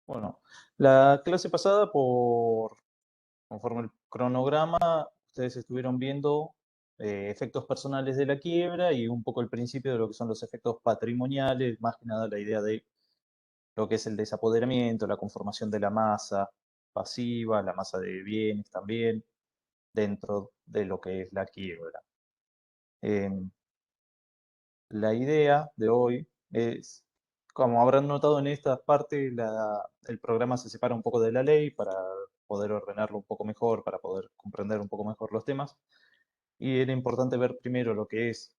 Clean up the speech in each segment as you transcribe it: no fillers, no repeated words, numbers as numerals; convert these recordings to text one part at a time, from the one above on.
Bueno, la clase pasada, conforme el cronograma, ustedes estuvieron viendo efectos personales de la quiebra y un poco el principio de lo que son los efectos patrimoniales, más que nada la idea de lo que es el desapoderamiento, la conformación de la masa pasiva, la masa de bienes también, dentro de lo que es la quiebra. Em, la idea de hoy es, como habrán notado en esta parte, el programa se separa un poco de la ley para poder ordenarlo un poco mejor, para poder comprender un poco mejor los temas. Y era importante ver primero lo que es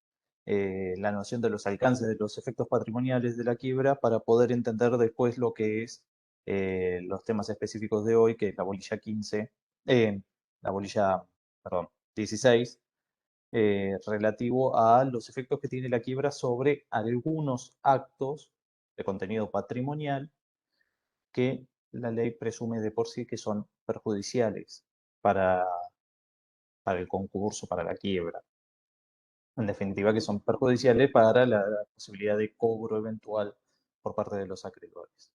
la noción de los alcances de los efectos patrimoniales de la quiebra para poder entender después lo que es los temas específicos de hoy, que es la bolilla 15, la bolilla, perdón, 16, relativo a los efectos que tiene la quiebra sobre algunos actos de contenido patrimonial que la ley presume de por sí que son perjudiciales para, para el concurso, para la quiebra. En definitiva, que son perjudiciales para la posibilidad de cobro eventual por parte de los acreedores.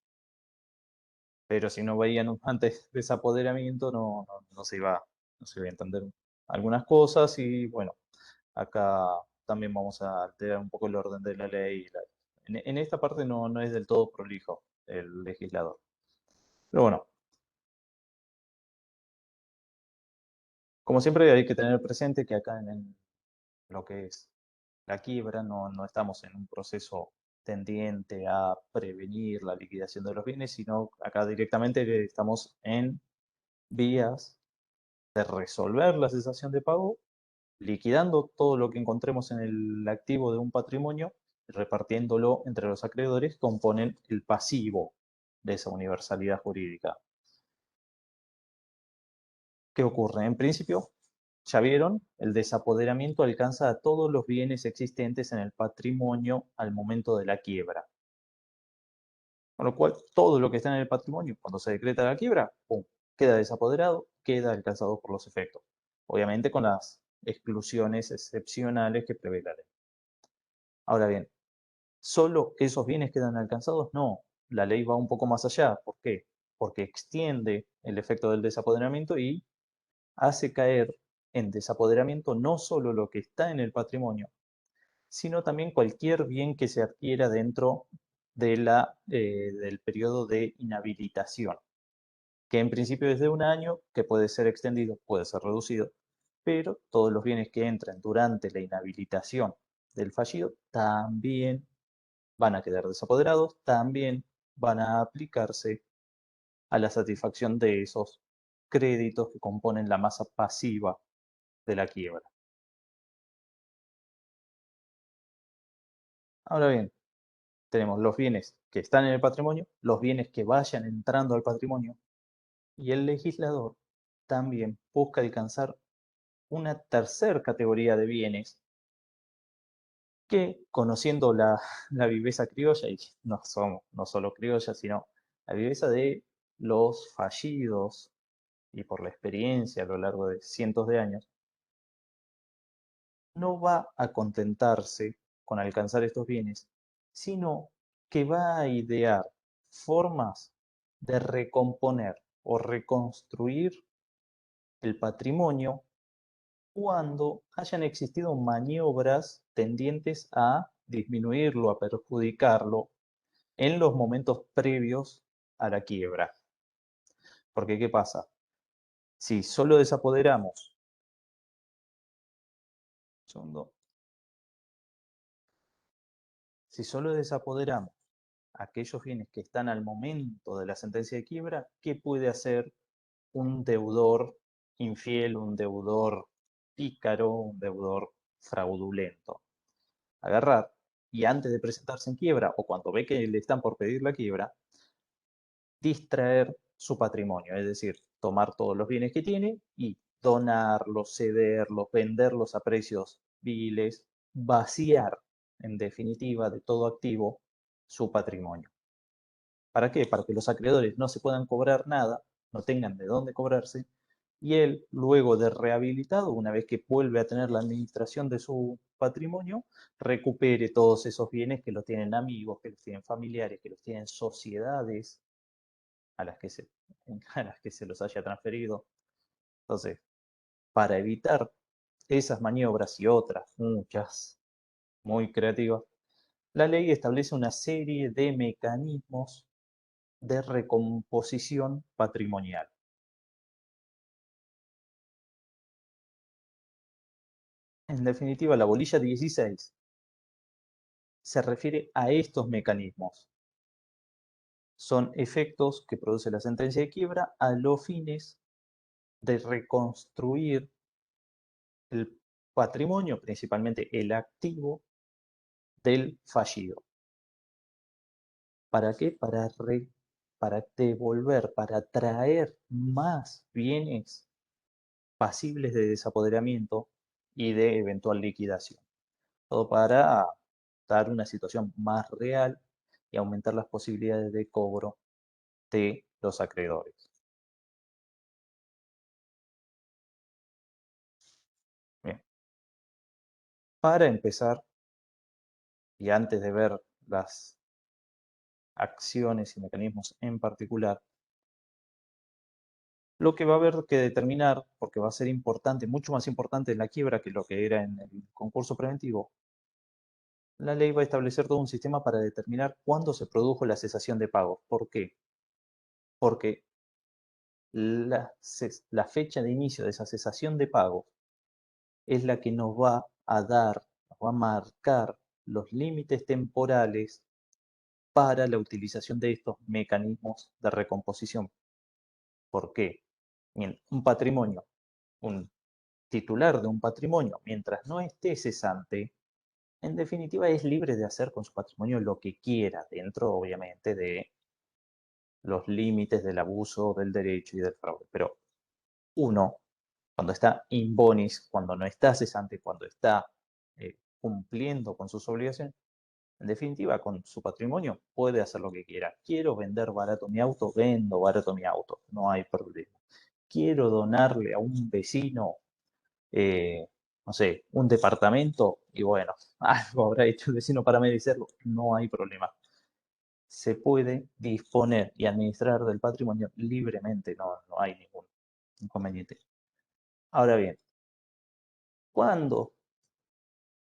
Pero si no veían antes desapoderamiento, no se iba a entender algunas cosas y bueno, acá también vamos a alterar un poco el orden de la ley. En esta parte no es del todo prolijo el legislador. Pero bueno, como siempre hay que tener presente que acá en lo que es la quiebra no estamos en un proceso tendiente a prevenir la liquidación de los bienes, sino acá directamente estamos en vías de resolver la cesación de pago, liquidando todo lo que encontremos en el activo de un patrimonio, repartiéndolo entre los acreedores que componen el pasivo de esa universalidad jurídica. ¿Qué ocurre? En principio, ya vieron, el desapoderamiento alcanza a todos los bienes existentes en el patrimonio al momento de la quiebra. Con lo cual, todo lo que está en el patrimonio, cuando se decreta la quiebra, ¡pum!, queda desapoderado, queda alcanzado por los efectos. Obviamente con las exclusiones excepcionales que prevé la ley. Ahora bien, ¿solo esos bienes quedan alcanzados? No, la ley va un poco más allá. ¿Por qué? Porque extiende el efecto del desapoderamiento y hace caer en desapoderamiento no solo lo que está en el patrimonio, sino también cualquier bien que se adquiera dentro del periodo de inhabilitación, que en principio es de un año, que puede ser extendido, puede ser reducido, pero todos los bienes que entren durante la inhabilitación del fallido también van a quedar desapoderados, también van a aplicarse a la satisfacción de esos créditos que componen la masa pasiva de la quiebra. Ahora bien, tenemos los bienes que están en el patrimonio, los bienes que vayan entrando al patrimonio, y el legislador también busca alcanzar una tercera categoría de bienes que, conociendo la viveza criolla, y no somos no solo criollas, sino la viveza de los fallidos, y por la experiencia a lo largo de cientos de años, no va a contentarse con alcanzar estos bienes, sino que va a idear formas de recomponer o reconstruir el patrimonio cuando hayan existido maniobras tendientes a disminuirlo, a perjudicarlo en los momentos previos a la quiebra. Porque, ¿qué pasa? Si solo desapoderamos, segundo, si solo desapoderamos aquellos bienes que están al momento de la sentencia de quiebra, ¿qué puede hacer un deudor infiel, un deudor pícaro, un deudor fraudulento? Agarrar y antes de presentarse en quiebra o cuando ve que le están por pedir la quiebra, distraer su patrimonio, es decir, tomar todos los bienes que tiene y donarlos, cederlos, venderlos a precios viles, vaciar, en definitiva, de todo activo su patrimonio. ¿Para qué? Para que los acreedores no se puedan cobrar nada, no tengan de dónde cobrarse, y él, luego de rehabilitado, una vez que vuelve a tener la administración de su patrimonio, recupere todos esos bienes que los tienen amigos, que los tienen familiares, que los tienen sociedades a las que se, a las que se los haya transferido. Entonces, para evitar esas maniobras y otras, muchas, muy creativas, la ley establece una serie de mecanismos de recomposición patrimonial. En definitiva, la bolilla 16 se refiere a estos mecanismos. Son efectos que produce la sentencia de quiebra a los fines de reconstruir el patrimonio, principalmente el activo del fallido. ¿Para qué? Para devolver, para traer más bienes pasibles de desapoderamiento y de eventual liquidación. Todo para dar una situación más real y aumentar las posibilidades de cobro de los acreedores. Bien, para empezar, y antes de ver las acciones y mecanismos en particular, lo que va a haber que determinar, porque va a ser importante, mucho más importante en la quiebra que lo que era en el concurso preventivo, la ley va a establecer todo un sistema para determinar cuándo se produjo la cesación de pagos. ¿Por qué? Porque la fecha de inicio de esa cesación de pagos es la que nos va a dar, nos va a marcar los límites temporales para la utilización de estos mecanismos de recomposición. ¿Por qué? Un patrimonio, un titular de un patrimonio, mientras no esté cesante, en definitiva es libre de hacer con su patrimonio lo que quiera, dentro obviamente de los límites del abuso del derecho y del fraude. Pero uno, cuando está in bonis, cuando no está cesante, cuando está cumpliendo con sus obligaciones, en definitiva, con su patrimonio puede hacer lo que quiera. Quiero vender barato mi auto, vendo barato mi auto, no hay problema. Quiero donarle a un vecino, no sé, un departamento, y bueno, algo habrá hecho el vecino para merecerlo, no hay problema. Se puede disponer y administrar del patrimonio libremente, no hay ningún inconveniente. Ahora bien, cuando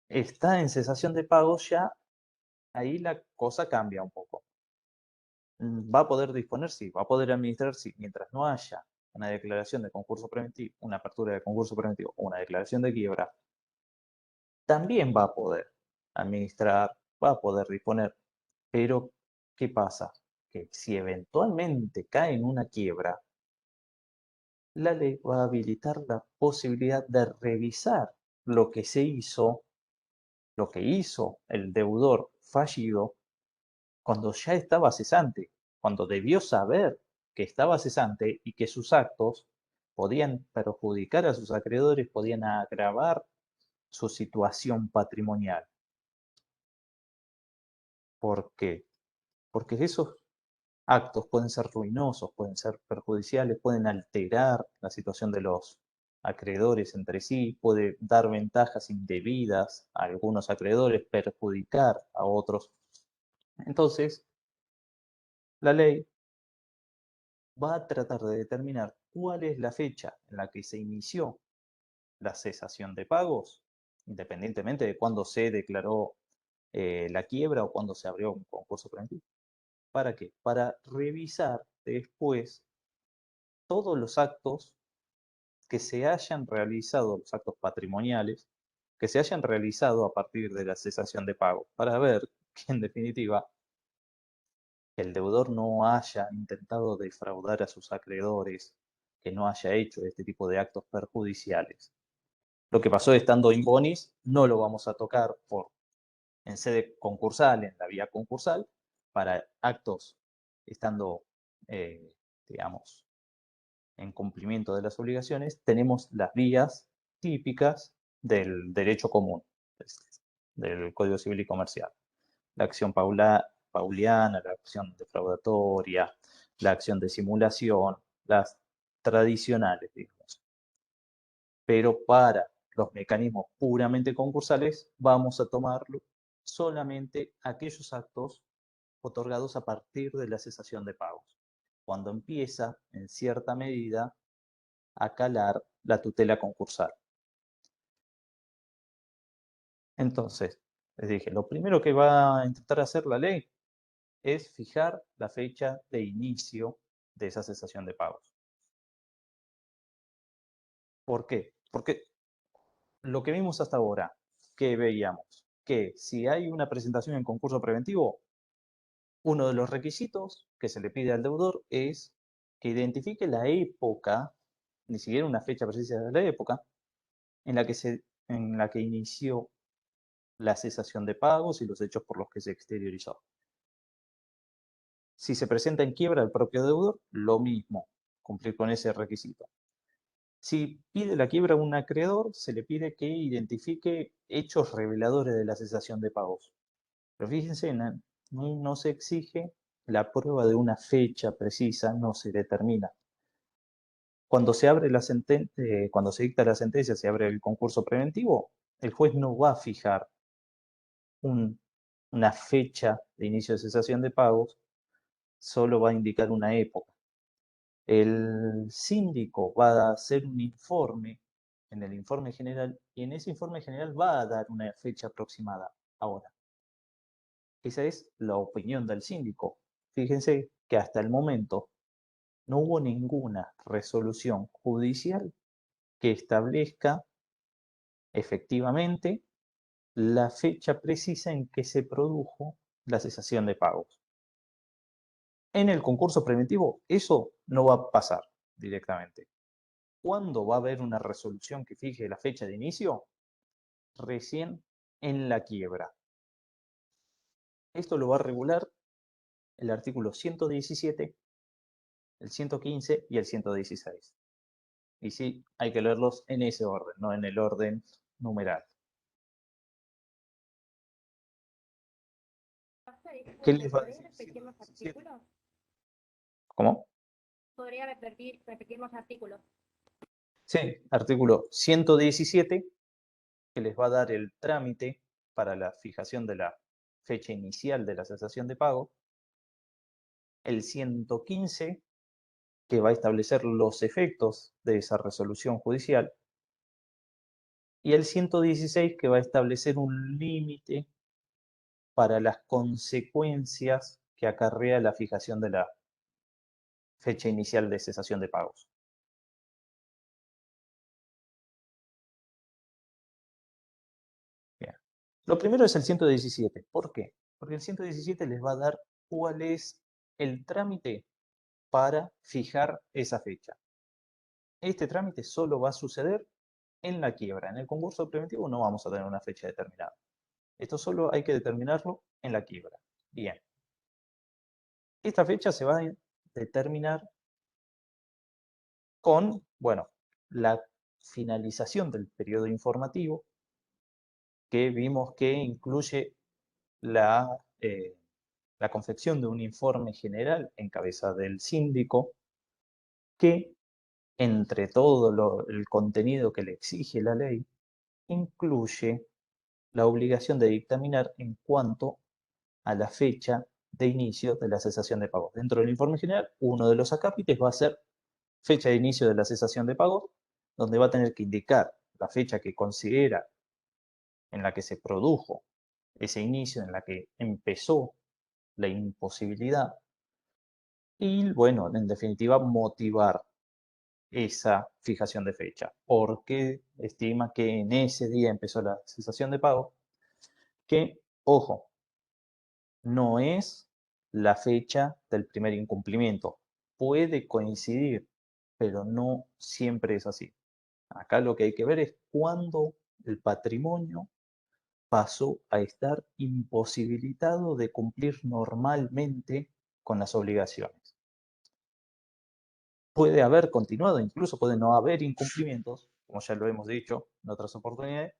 está en cesación de pagos, ya ahí la cosa cambia un poco. Va a poder disponer, sí, va a poder administrar, sí, mientras no haya una declaración de concurso preventivo, una apertura de concurso preventivo o una declaración de quiebra, también va a poder administrar, va a poder disponer. Pero, ¿qué pasa? Que si eventualmente cae en una quiebra, la ley va a habilitar la posibilidad de revisar lo que se hizo, lo que hizo el deudor fallido cuando ya estaba cesante, cuando debió saber que estaba cesante y que sus actos podían perjudicar a sus acreedores, podían agravar su situación patrimonial. ¿Por qué? Porque esos actos pueden ser ruinosos, pueden ser perjudiciales, pueden alterar la situación de los acreedores entre sí, puede dar ventajas indebidas a algunos acreedores, perjudicar a otros. Entonces, la ley va a tratar de determinar cuál es la fecha en la que se inició la cesación de pagos, independientemente de cuándo se declaró la quiebra o cuándo se abrió un concurso preventivo. ¿Para qué? Para revisar después todos los actos que se hayan realizado, los actos patrimoniales, que se hayan realizado a partir de la cesación de pago, para ver que en definitiva el deudor no haya intentado defraudar a sus acreedores, que no haya hecho este tipo de actos perjudiciales. Lo que pasó estando in bonis no lo vamos a tocar en sede concursal, en la vía concursal, para actos estando, digamos, en cumplimiento de las obligaciones, tenemos las vías típicas del derecho común, del Código Civil y Comercial. La acción pauliana, la acción defraudatoria, la acción de simulación, las tradicionales, digamos. Pero para los mecanismos puramente concursales vamos a tomar solamente aquellos actos otorgados a partir de la cesación de pagos. cuando empieza, en cierta medida, a calar la tutela concursal. Entonces, les dije, lo primero que va a intentar hacer la ley es fijar la fecha de inicio de esa cesación de pagos. ¿Por qué? Porque lo que vimos hasta ahora, que veíamos que si hay una presentación en concurso preventivo, uno de los requisitos que se le pide al deudor es que identifique la época, ni siquiera una fecha precisa de la época, en la que inició la cesación de pagos y los hechos por los que se exteriorizó. Si se presenta en quiebra el propio deudor, lo mismo, cumplir con ese requisito. Si pide la quiebra a un acreedor, se le pide que identifique hechos reveladores de la cesación de pagos. Pero fíjense, no se exige la prueba de una fecha precisa, no se determina. Cuando se abre cuando se dicta la sentencia, se abre el concurso preventivo, el juez no va a fijar una fecha de inicio de cesación de pagos, solo va a indicar una época. El síndico va a hacer un informe en el informe general y en ese informe general va a dar una fecha aproximada. Ahora, esa es la opinión del síndico. Fíjense que hasta el momento no hubo ninguna resolución judicial que establezca efectivamente la fecha precisa en que se produjo la cesación de pagos. En el concurso preventivo eso no va a pasar directamente. ¿Cuándo va a haber una resolución que fije la fecha de inicio? Recién en la quiebra. Esto lo va a regular el artículo 117, el 115 y el 116. Y sí, hay que leerlos en ese orden, no en el orden numeral. ¿Qué les va a decir? Repetir los 117. artículos? ¿Cómo? ¿Podría repetir los artículos? Sí, artículo 117, que les va a dar el trámite para la fijación de la fecha inicial de la cesación de pago. El 115, que va a establecer los efectos de esa resolución judicial. Y el 116, que va a establecer un límite para las consecuencias que acarrea la fijación de la fecha inicial de cesación de pagos. Bien. Lo primero es el 117. ¿Por qué? Porque el 117 les va a dar cuál es el trámite para fijar esa fecha. Este trámite solo va a suceder en la quiebra. En el concurso preventivo no vamos a tener una fecha determinada. Esto solo hay que determinarlo en la quiebra. Bien. Esta fecha se va a determinar con, bueno, la finalización del periodo informativo, que vimos que incluye la confección de un informe general en cabeza del síndico, que entre todo el contenido que le exige la ley, incluye la obligación de dictaminar en cuanto a la fecha de inicio de la cesación de pagos. Dentro del informe general, uno de los acápites va a ser fecha de inicio de la cesación de pagos, donde va a tener que indicar la fecha que considera en la que se produjo ese inicio, en la que empezó la imposibilidad y, bueno, en definitiva, motivar esa fijación de fecha. Porque estima que en ese día empezó la cesación de pago, que, ojo, no es la fecha del primer incumplimiento. Puede coincidir, pero no siempre es así. Acá lo que hay que ver es cuándo el patrimonio pasó a estar imposibilitado de cumplir normalmente con las obligaciones. Puede haber continuado, incluso puede no haber incumplimientos, como ya lo hemos dicho en otras oportunidades,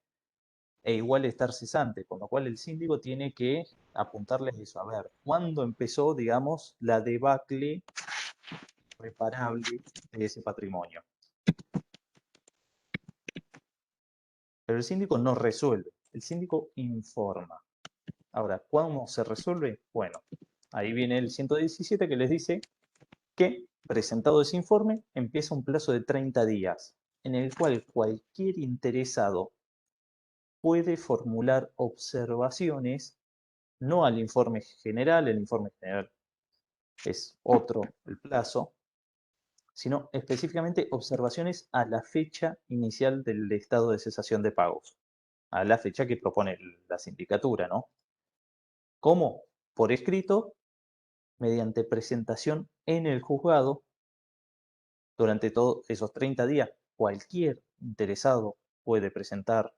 e igual estar cesante, con lo cual el síndico tiene que apuntarles eso, a ver, ¿cuándo empezó, digamos, la debacle reparable de ese patrimonio? Pero el síndico no resuelve, el síndico informa. Ahora, ¿cómo se resuelve? Bueno, ahí viene el 117 que les dice que, presentado ese informe, empieza un plazo de 30 días, en el cual cualquier interesado puede formular observaciones, no al informe general, el informe general es otro el plazo, sino específicamente observaciones a la fecha inicial del estado de cesación de pagos, a la fecha que propone la sindicatura, ¿no? ¿Cómo? Por escrito, mediante presentación en el juzgado. Durante todos esos 30 días, cualquier interesado puede presentar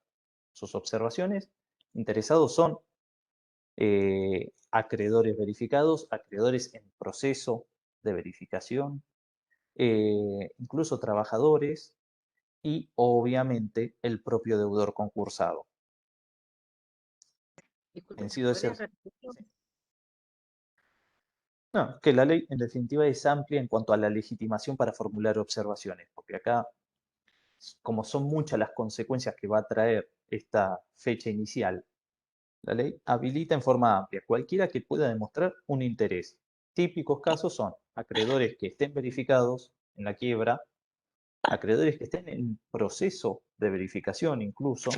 sus observaciones. Interesados son acreedores verificados, acreedores en proceso de verificación, incluso trabajadores y obviamente el propio deudor concursado. Disculpe, Vencido ese... ¿podrías repetirlo? Sí. No, que la ley en definitiva es amplia en cuanto a la legitimación para formular observaciones, porque acá, como son muchas las consecuencias que va a traer esta fecha inicial, la ley habilita en forma amplia cualquiera que pueda demostrar un interés. Típicos casos son acreedores que estén verificados en la quiebra, acreedores que estén en proceso de verificación incluso,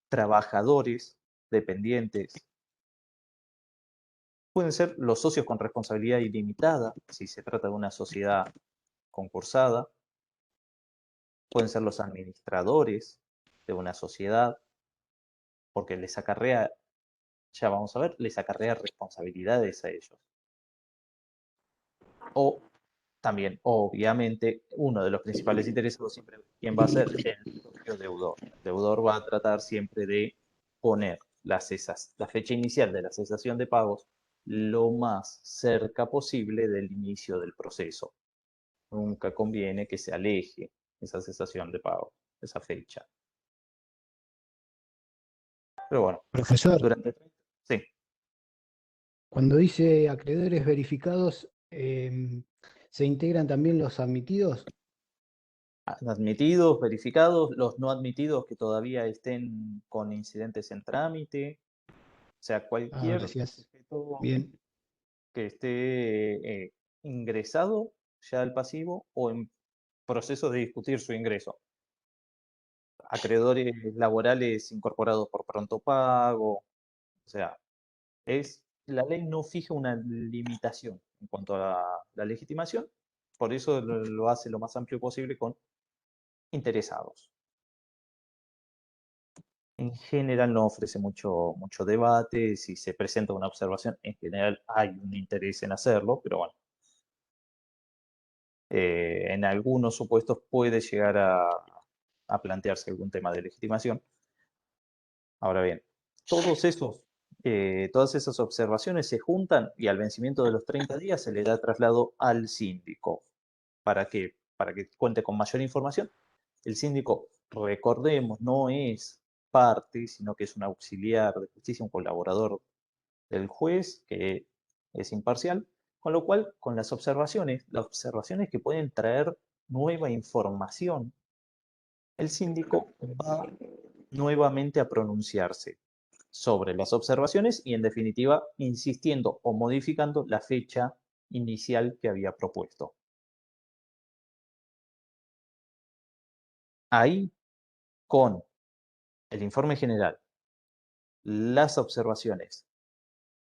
trabajadores, dependientes, pueden ser los socios con responsabilidad ilimitada, si se trata de una sociedad concursada, pueden ser los administradores de una sociedad, porque les acarrea, ya vamos a ver, les acarrea responsabilidades a ellos. O también, obviamente, uno de los principales interesados siempre, ¿quién va a ser? El propio deudor. El deudor va a tratar siempre de poner la fecha inicial de la cesación de pagos lo más cerca posible del inicio del proceso. Nunca conviene que se aleje esa cesación de pagos, esa fecha. Pero bueno, Profesor, durante... Sí, cuando dice acreedores verificados, ¿se integran también los admitidos? admitidos, verificados, los no admitidos que todavía estén con incidentes en trámite, o sea, Ah, cualquier gracias. sujeto Bien. que esté ingresado ya al pasivo o en proceso de discutir su ingreso. Acreedores laborales incorporados por pronto pago, o sea, la ley no fija una limitación en cuanto a la legitimación, por eso lo hace lo más amplio posible con interesados. En general no ofrece mucho debate, si se presenta una observación, en general hay un interés en hacerlo, pero bueno, en algunos supuestos puede llegar a plantearse algún tema de legitimación. Ahora bien, todas esas observaciones se juntan y al vencimiento de los 30 días se le da traslado al síndico. ¿Para qué? Para que cuente con mayor información. El síndico, recordemos, no es parte, sino que es un auxiliar de justicia, un colaborador del juez que es imparcial, con lo cual, con las observaciones que pueden traer nueva información, el síndico va nuevamente a pronunciarse sobre las observaciones y, en definitiva, insistiendo o modificando la fecha inicial que había propuesto. Ahí, con el informe general, las observaciones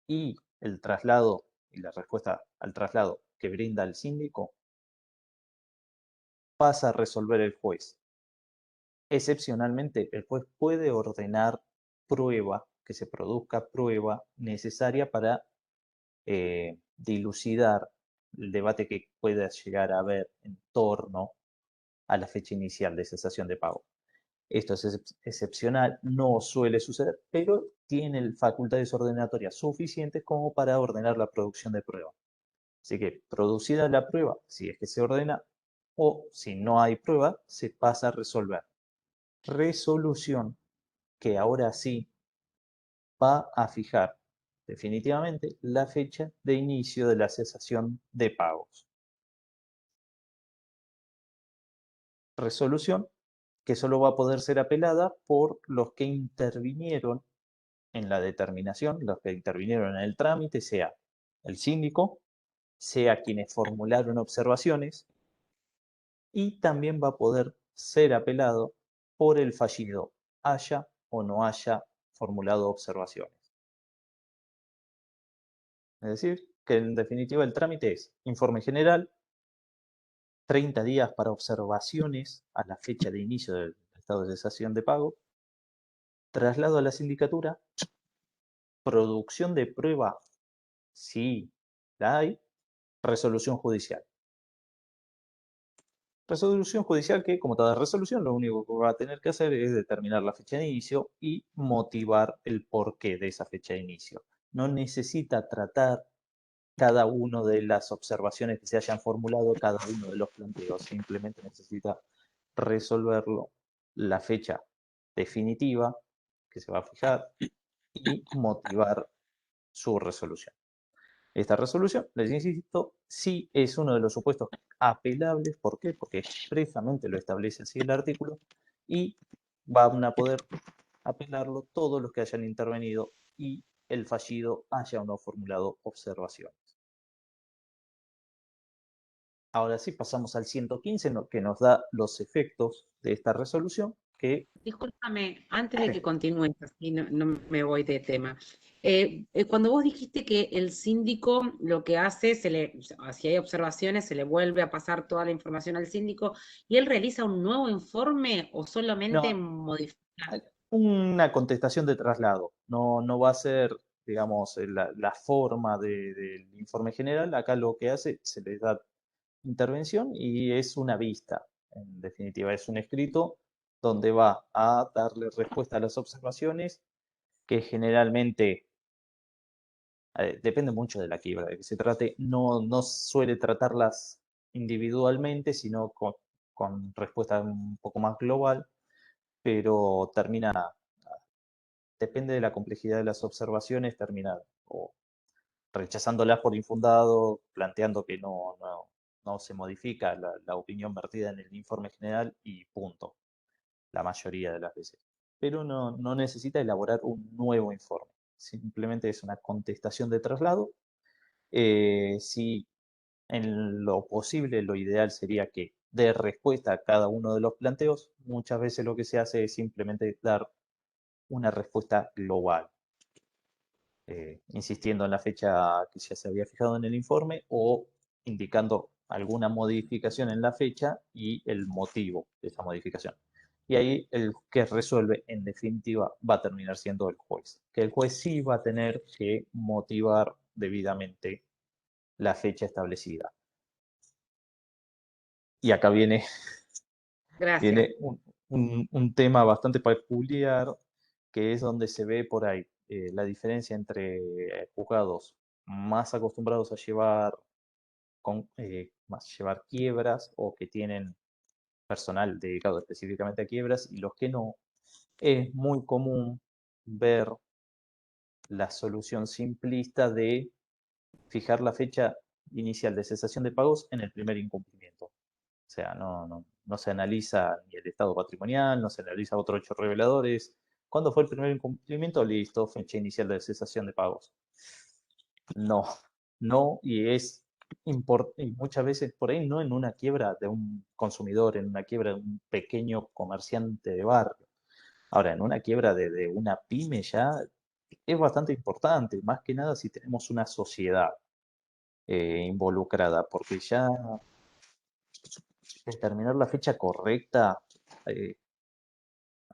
y el traslado y la respuesta al traslado que brinda el síndico, pasa a resolver el juez. Excepcionalmente, el juez puede ordenar prueba, que se produzca prueba necesaria para dilucidar el debate que pueda llegar a haber en torno a la fecha inicial de cesación de pago. Esto es excepcional, no suele suceder, pero tiene facultades ordenatorias suficientes como para ordenar la producción de prueba. Así que, producida la prueba, si es que se ordena, o si no hay prueba, se pasa a resolver. Resolución que ahora sí va a fijar definitivamente la fecha de inicio de la cesación de pagos. Resolución que solo va a poder ser apelada por los que intervinieron en la determinación, los que intervinieron en el trámite, sea el síndico, sea quienes formularon observaciones, y también va a poder ser apelado por el fallido, haya o no haya formulado observaciones. Es decir, que en definitiva el trámite es informe general, 30 días para observaciones a la fecha de inicio del estado de cesación de pago, traslado a la sindicatura, producción de prueba, si la hay, resolución judicial. Resolución judicial que, como toda resolución, lo único que va a tener que hacer es determinar la fecha de inicio y motivar el porqué de esa fecha de inicio. No necesita tratar cada una de las observaciones que se hayan formulado, cada uno de los planteos. Simplemente necesita resolverlo la fecha definitiva que se va a fijar y motivar su resolución. Esta resolución, les insisto, sí es uno de los supuestos apelables. ¿Por qué? Porque expresamente lo establece así el artículo y van a poder apelarlo todos los que hayan intervenido y el fallido haya o no formulado observaciones. Ahora sí pasamos al 115, que nos da los efectos de esta resolución, que Discúlpame, antes de que continúes, así no me voy de tema. Cuando vos dijiste que el síndico lo que hace, si hay observaciones, se le vuelve a pasar toda la información al síndico y él realiza un nuevo informe o solamente no, modifica. una contestación de traslado, no va a ser, digamos, la forma del informe general. Acá lo que hace, se le da intervención y es una vista. En definitiva, es un escrito donde va a darle respuesta a las observaciones que generalmente depende mucho de la quiebra de que se trate. No suele tratarlas individualmente, sino con respuesta un poco más global, pero depende de la complejidad de las observaciones, termina o rechazándolas por infundado, planteando que no se modifica la opinión vertida en el informe general y punto, la mayoría de las veces. Pero no necesita elaborar un nuevo informe, simplemente es una contestación de traslado. Si en lo posible, lo ideal sería que dé respuesta a cada uno de los planteos. Muchas veces lo que se hace es simplemente dar una respuesta global, insistiendo en la fecha que ya se había fijado en el informe o indicando alguna modificación en la fecha y el motivo de esa modificación. Y ahí el que resuelve, en definitiva, va a terminar siendo el juez. Que el juez sí va a tener que motivar debidamente la fecha establecida. Y acá viene Gracias. un tema bastante peculiar, que es donde se ve por ahí la diferencia entre juzgados más acostumbrados a llevar quiebras o que tienen personal dedicado específicamente a quiebras y los que no. Es muy común ver la solución simplista de fijar la fecha inicial de cesación de pagos en el primer incumplimiento. O sea, no se analiza ni el estado patrimonial, no se analiza otros hechos reveladores. ¿Cuándo fue el primer incumplimiento? Listo, fecha inicial de cesación de pagos. No, y y muchas veces por ahí no en una quiebra de un consumidor, en una quiebra de un pequeño comerciante de barrio. Ahora, en una quiebra de una pyme ya es bastante importante, más que nada si tenemos una sociedad involucrada, porque ya determinar la fecha correcta eh,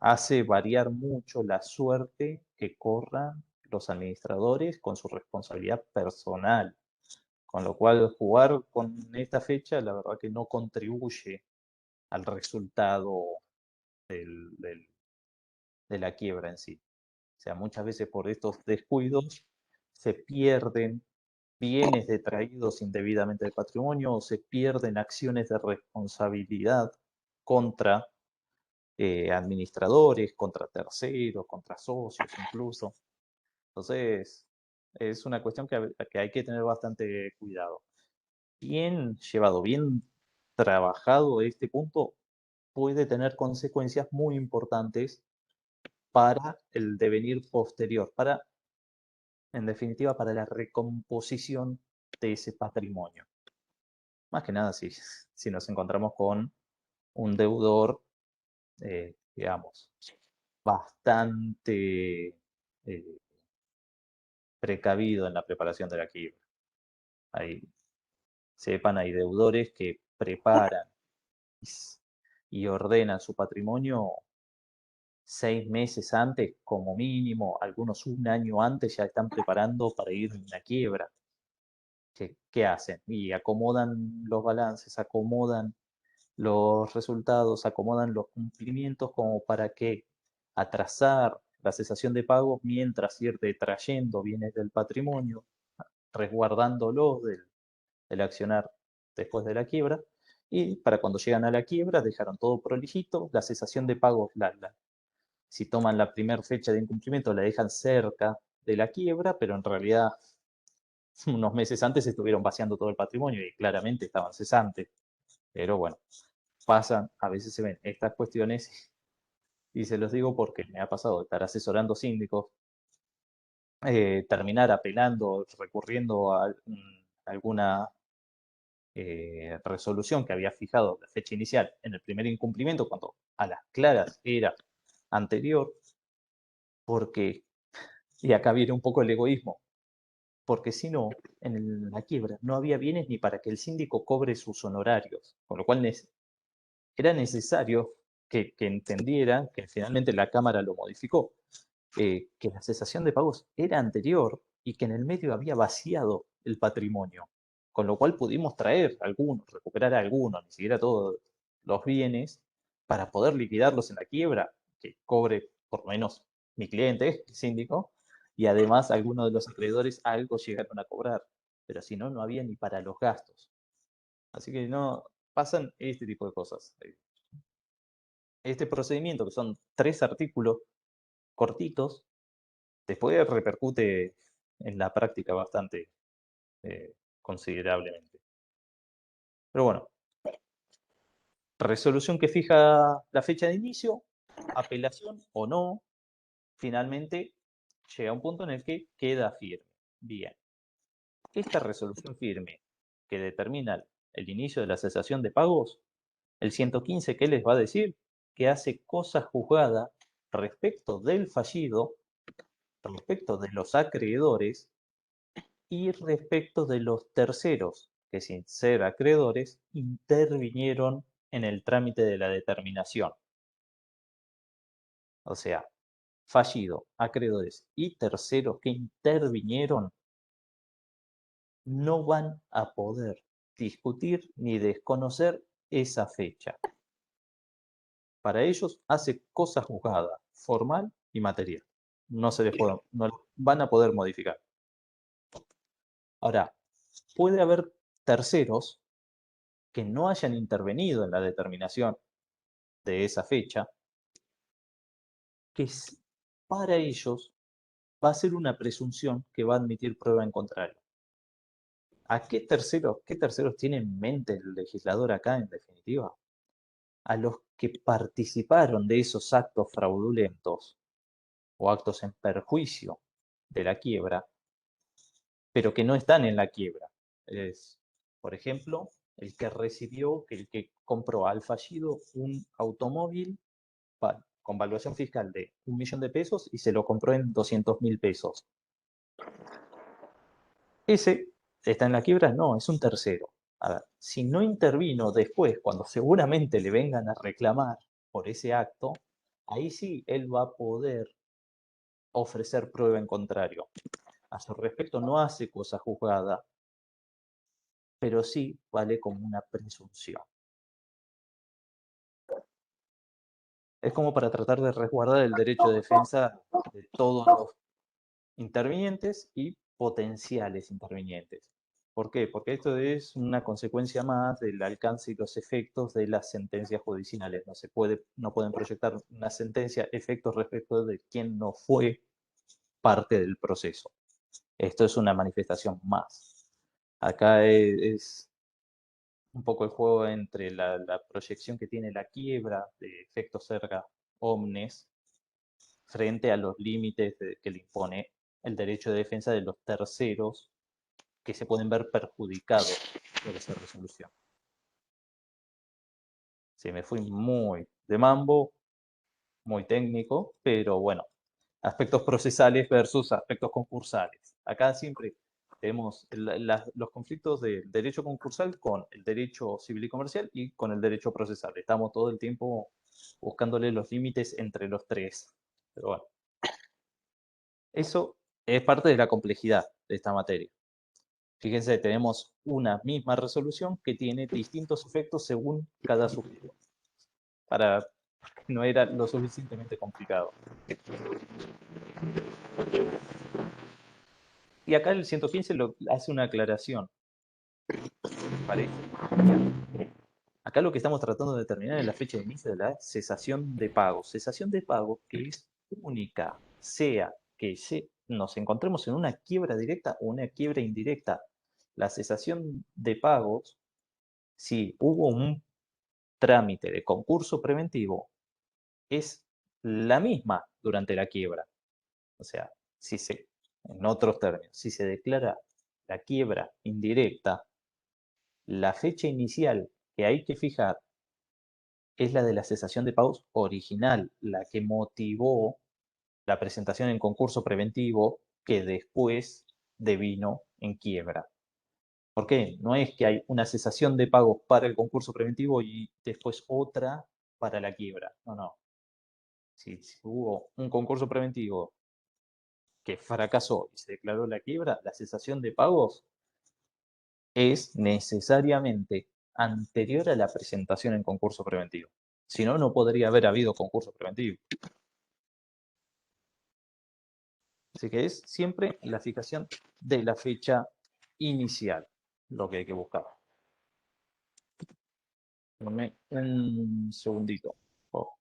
hace variar mucho la suerte que corran los administradores con su responsabilidad personal. Con lo cual, jugar con esta fecha, la verdad que no contribuye al resultado de la quiebra en sí. O sea, muchas veces por estos descuidos se pierden bienes detraídos indebidamente del patrimonio o se pierden acciones de responsabilidad contra administradores, contra terceros, contra socios incluso. Entonces, es una cuestión que hay que tener bastante cuidado. Bien llevado, bien trabajado este punto, puede tener consecuencias muy importantes para el devenir posterior, en definitiva, para la recomposición de ese patrimonio. Más que nada si nos encontramos con un deudor, digamos, bastante precavido en la preparación de la quiebra. Hay deudores que preparan y ordenan su patrimonio 6 meses antes, como mínimo, algunos un año antes ya están preparando para ir a una quiebra. ¿Qué hacen? Y acomodan los balances, acomodan los resultados, acomodan los cumplimientos como para que atrasar la cesación de pagos mientras ir detrayendo bienes del patrimonio, resguardándolos del accionar después de la quiebra, y para cuando llegan a la quiebra dejaron todo prolijito, la cesación de pagos, si toman la primera fecha de incumplimiento la dejan cerca de la quiebra, pero en realidad unos meses antes estuvieron vaciando todo el patrimonio y claramente estaban cesantes. Pero bueno, pasan, a veces se ven estas cuestiones y se los digo porque me ha pasado de estar asesorando síndicos, terminar apelando, recurriendo a alguna resolución que había fijado la fecha inicial en el primer incumplimiento, cuando a las claras era anterior, porque, y acá viene un poco el egoísmo, porque si no, en la quiebra no había bienes ni para que el síndico cobre sus honorarios, con lo cual era necesario que entendieran, que finalmente la Cámara lo modificó, que la cesación de pagos era anterior y que en el medio había vaciado el patrimonio, con lo cual pudimos traer algunos, recuperar algunos, ni siquiera todos los bienes, para poder liquidarlos en la quiebra, que cobre por lo menos mi cliente, el síndico, y además algunos de los acreedores algo llegaron a cobrar, pero si no, no había ni para los gastos. Así que no, pasan este tipo de cosas. Este procedimiento, que son 3 artículos cortitos, después repercute en la práctica bastante considerablemente. Pero bueno, resolución que fija la fecha de inicio, apelación o no, finalmente llega a un punto en el que queda firme. Bien, esta resolución firme que determina el inicio de la cesación de pagos, el 115, ¿qué les va a decir? Que hace cosa juzgada respecto del fallido, respecto de los acreedores y respecto de los terceros que, sin ser acreedores, intervinieron en el trámite de la determinación. O sea, fallido, acreedores y terceros que intervinieron no van a poder discutir ni desconocer esa fecha. Para ellos hace cosa juzgada, formal y material. No van a poder modificar. Ahora, puede haber terceros que no hayan intervenido en la determinación de esa fecha, que para ellos va a ser una presunción que va a admitir prueba en contrario. ¿A qué terceros tiene en mente el legislador acá, en definitiva? A los que participaron de esos actos fraudulentos o actos en perjuicio de la quiebra, pero que no están en la quiebra. Por ejemplo, el que compró al fallido un automóvil con valuación fiscal de 1 millón de pesos y se lo compró en 200.000 pesos. ¿Ese está en la quiebra? No, es un tercero. A ver, si no intervino después, cuando seguramente le vengan a reclamar por ese acto, ahí sí él va a poder ofrecer prueba en contrario. A su respecto no hace cosa juzgada, pero sí vale como una presunción. Es como para tratar de resguardar el derecho de defensa de todos los intervinientes y potenciales intervinientes. ¿Por qué? Porque esto es una consecuencia más del alcance y los efectos de las sentencias judiciales. No pueden proyectar una sentencia efectos respecto de quien no fue parte del proceso. Esto es una manifestación más. Acá es un poco el juego entre la proyección que tiene la quiebra de efectos erga omnes frente a los límites que le impone el derecho de defensa de los terceros que se pueden ver perjudicados por esa resolución. Sí, me fui muy de mambo, muy técnico, pero bueno, aspectos procesales versus aspectos concursales. Acá siempre tenemos los conflictos del derecho concursal con el derecho civil y comercial y con el derecho procesal. Estamos todo el tiempo buscándole los límites entre los tres. Pero bueno, eso es parte de la complejidad de esta materia. Fíjense, tenemos una misma resolución que tiene distintos efectos según cada sujeto. No era lo suficientemente complicado. Y acá el 115 hace una aclaración. ¿Parece? Acá lo que estamos tratando de determinar es la fecha de inicio de la cesación de pago. Cesación de pago que es única, sea que nos encontremos en una quiebra directa o una quiebra indirecta. La cesación de pagos, si hubo un trámite de concurso preventivo, es la misma durante la quiebra. O sea, en otros términos, si se declara la quiebra indirecta, la fecha inicial que hay que fijar es la de la cesación de pagos original, la que motivó la presentación en concurso preventivo que después devino en quiebra. ¿Por qué? No es que hay una cesación de pagos para el concurso preventivo y después otra para la quiebra. No, no. Si hubo un concurso preventivo que fracasó y se declaró la quiebra, la cesación de pagos es necesariamente anterior a la presentación en concurso preventivo. Si no, no podría haber habido concurso preventivo. Así que es siempre la fijación de la fecha inicial lo que hay que buscar. Dame un segundito. Oh.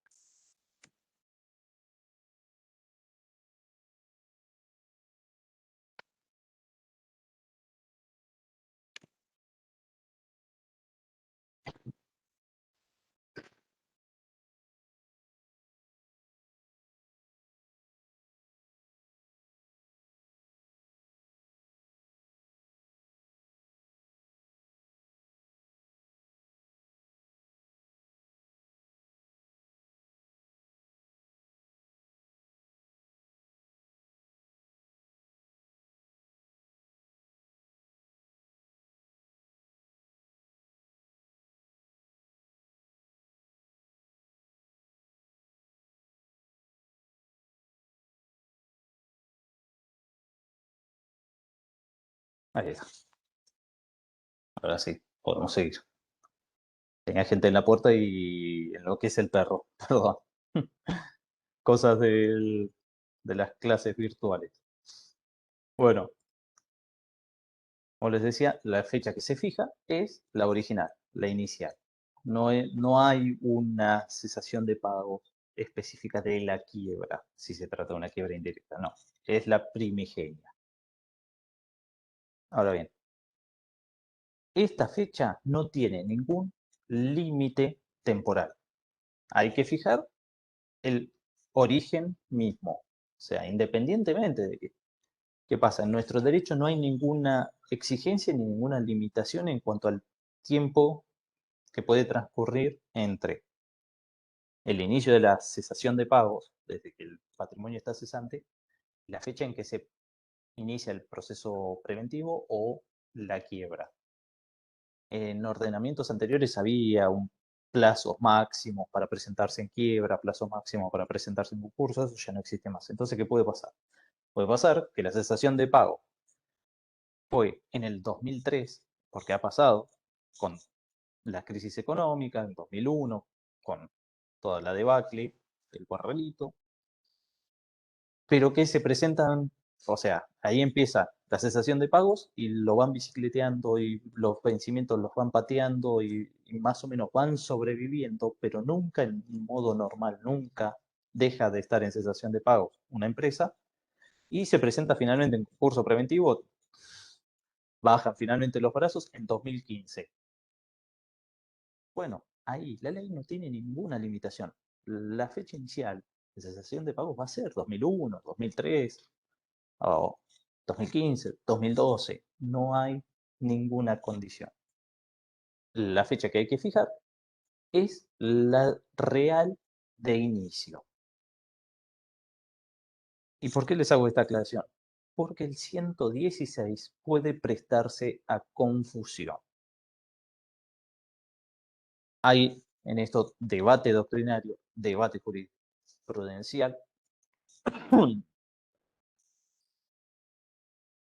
Ahí está. Ahora sí, podemos seguir. Tenía gente en la puerta y enloquece el perro. Perdón. Cosas de las clases virtuales. Bueno, como les decía, la fecha que se fija es la original, la inicial. No hay una cesación de pago específica de la quiebra, si se trata de una quiebra indirecta, no. Es la primigenia. Ahora bien, esta fecha no tiene ningún límite temporal. Hay que fijar el origen mismo. O sea, independientemente de qué pasa, en nuestro derecho no hay ninguna exigencia ni ninguna limitación en cuanto al tiempo que puede transcurrir entre el inicio de la cesación de pagos, desde que el patrimonio está cesante, la fecha en que se inicia el proceso preventivo o la quiebra. En ordenamientos anteriores había plazos máximos para presentarse en quiebra, plazos máximos para presentarse en concurso, eso ya no existe más. Entonces, ¿qué puede pasar? Puede pasar que la cesación de pago fue en el 2003, porque ha pasado con la crisis económica, en 2001, con toda la debacle, el corralito, pero que se presentan, o sea, ahí empieza la cesación de pagos y lo van bicicleteando y los vencimientos los van pateando y más o menos van sobreviviendo, pero nunca en modo normal, nunca deja de estar en cesación de pagos una empresa y se presenta finalmente en concurso preventivo, bajan finalmente los brazos en 2015. Bueno, ahí la ley no tiene ninguna limitación. La fecha inicial de cesación de pagos va a ser 2001, 2003, o 2015, 2012, no hay ninguna condición. La fecha que hay que fijar es la real de inicio. ¿Y por qué les hago esta aclaración? Porque el 116 puede prestarse a confusión. Hay en esto debate doctrinario, debate jurisprudencial.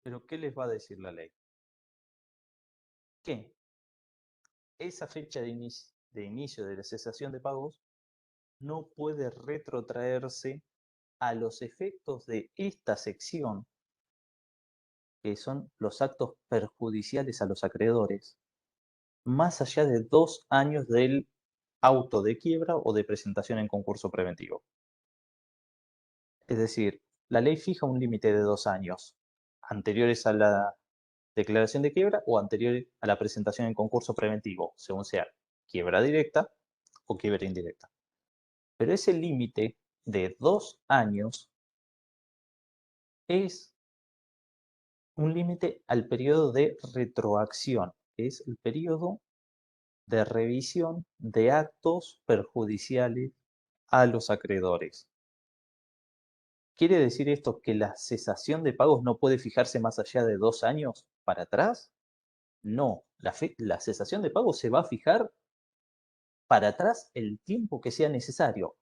Pero ¿qué les va a decir la ley? Que esa fecha de inicio de la cesación de pagos no puede retrotraerse a los efectos de esta sección, que son los actos perjudiciales a los acreedores, más allá de 2 años del auto de quiebra o de presentación en concurso preventivo. Es decir, la ley fija un límite de 2 años, anteriores a la declaración de quiebra o anteriores a la presentación en concurso preventivo, según sea quiebra directa o quiebra indirecta. Pero ese límite de 2 años es un límite al periodo de retroacción, que es el periodo de revisión de actos perjudiciales a los acreedores. ¿Quiere decir esto que la cesación de pagos no puede fijarse más allá de 2 años para atrás? No, la cesación de pagos se va a fijar para atrás el tiempo que sea necesario.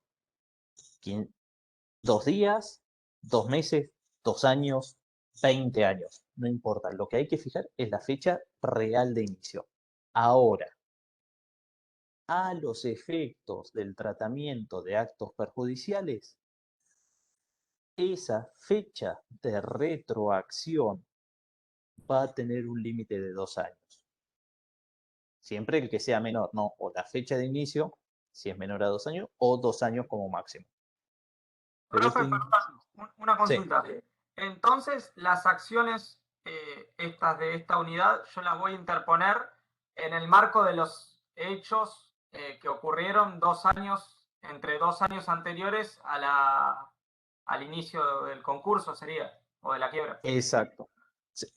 2 días, 2 meses, 2 años, 20 años, no importa. Lo que hay que fijar es la fecha real de inicio. Ahora, a los efectos del tratamiento de actos perjudiciales, esa fecha de retroacción va a tener un límite de 2 años. Siempre el que sea menor, no, o la fecha de inicio, si es menor a 2 años, o 2 años como máximo. Pero Profe, perdón, una consulta. Sí. Entonces, las acciones estas de esta unidad, yo las voy a interponer en el marco de los hechos que ocurrieron entre 2 años anteriores al inicio del concurso, sería, o de la quiebra. Exacto,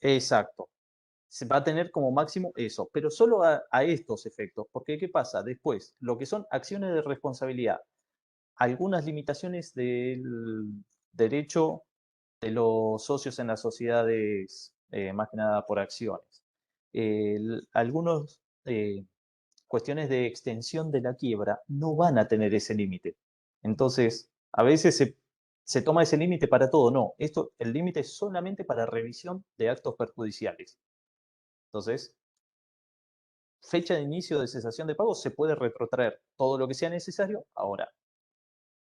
exacto. Se va a tener como máximo eso, pero solo a estos efectos, porque ¿qué pasa? Después, lo que son acciones de responsabilidad, algunas limitaciones del derecho de los socios en las sociedades, más que nada por acciones. Algunas cuestiones de extensión de la quiebra no van a tener ese límite. Entonces, a veces se toma ese límite para todo. No, el límite es solamente para revisión de actos perjudiciales. Entonces, fecha de inicio de cesación de pagos se puede retrotraer todo lo que sea necesario. Ahora,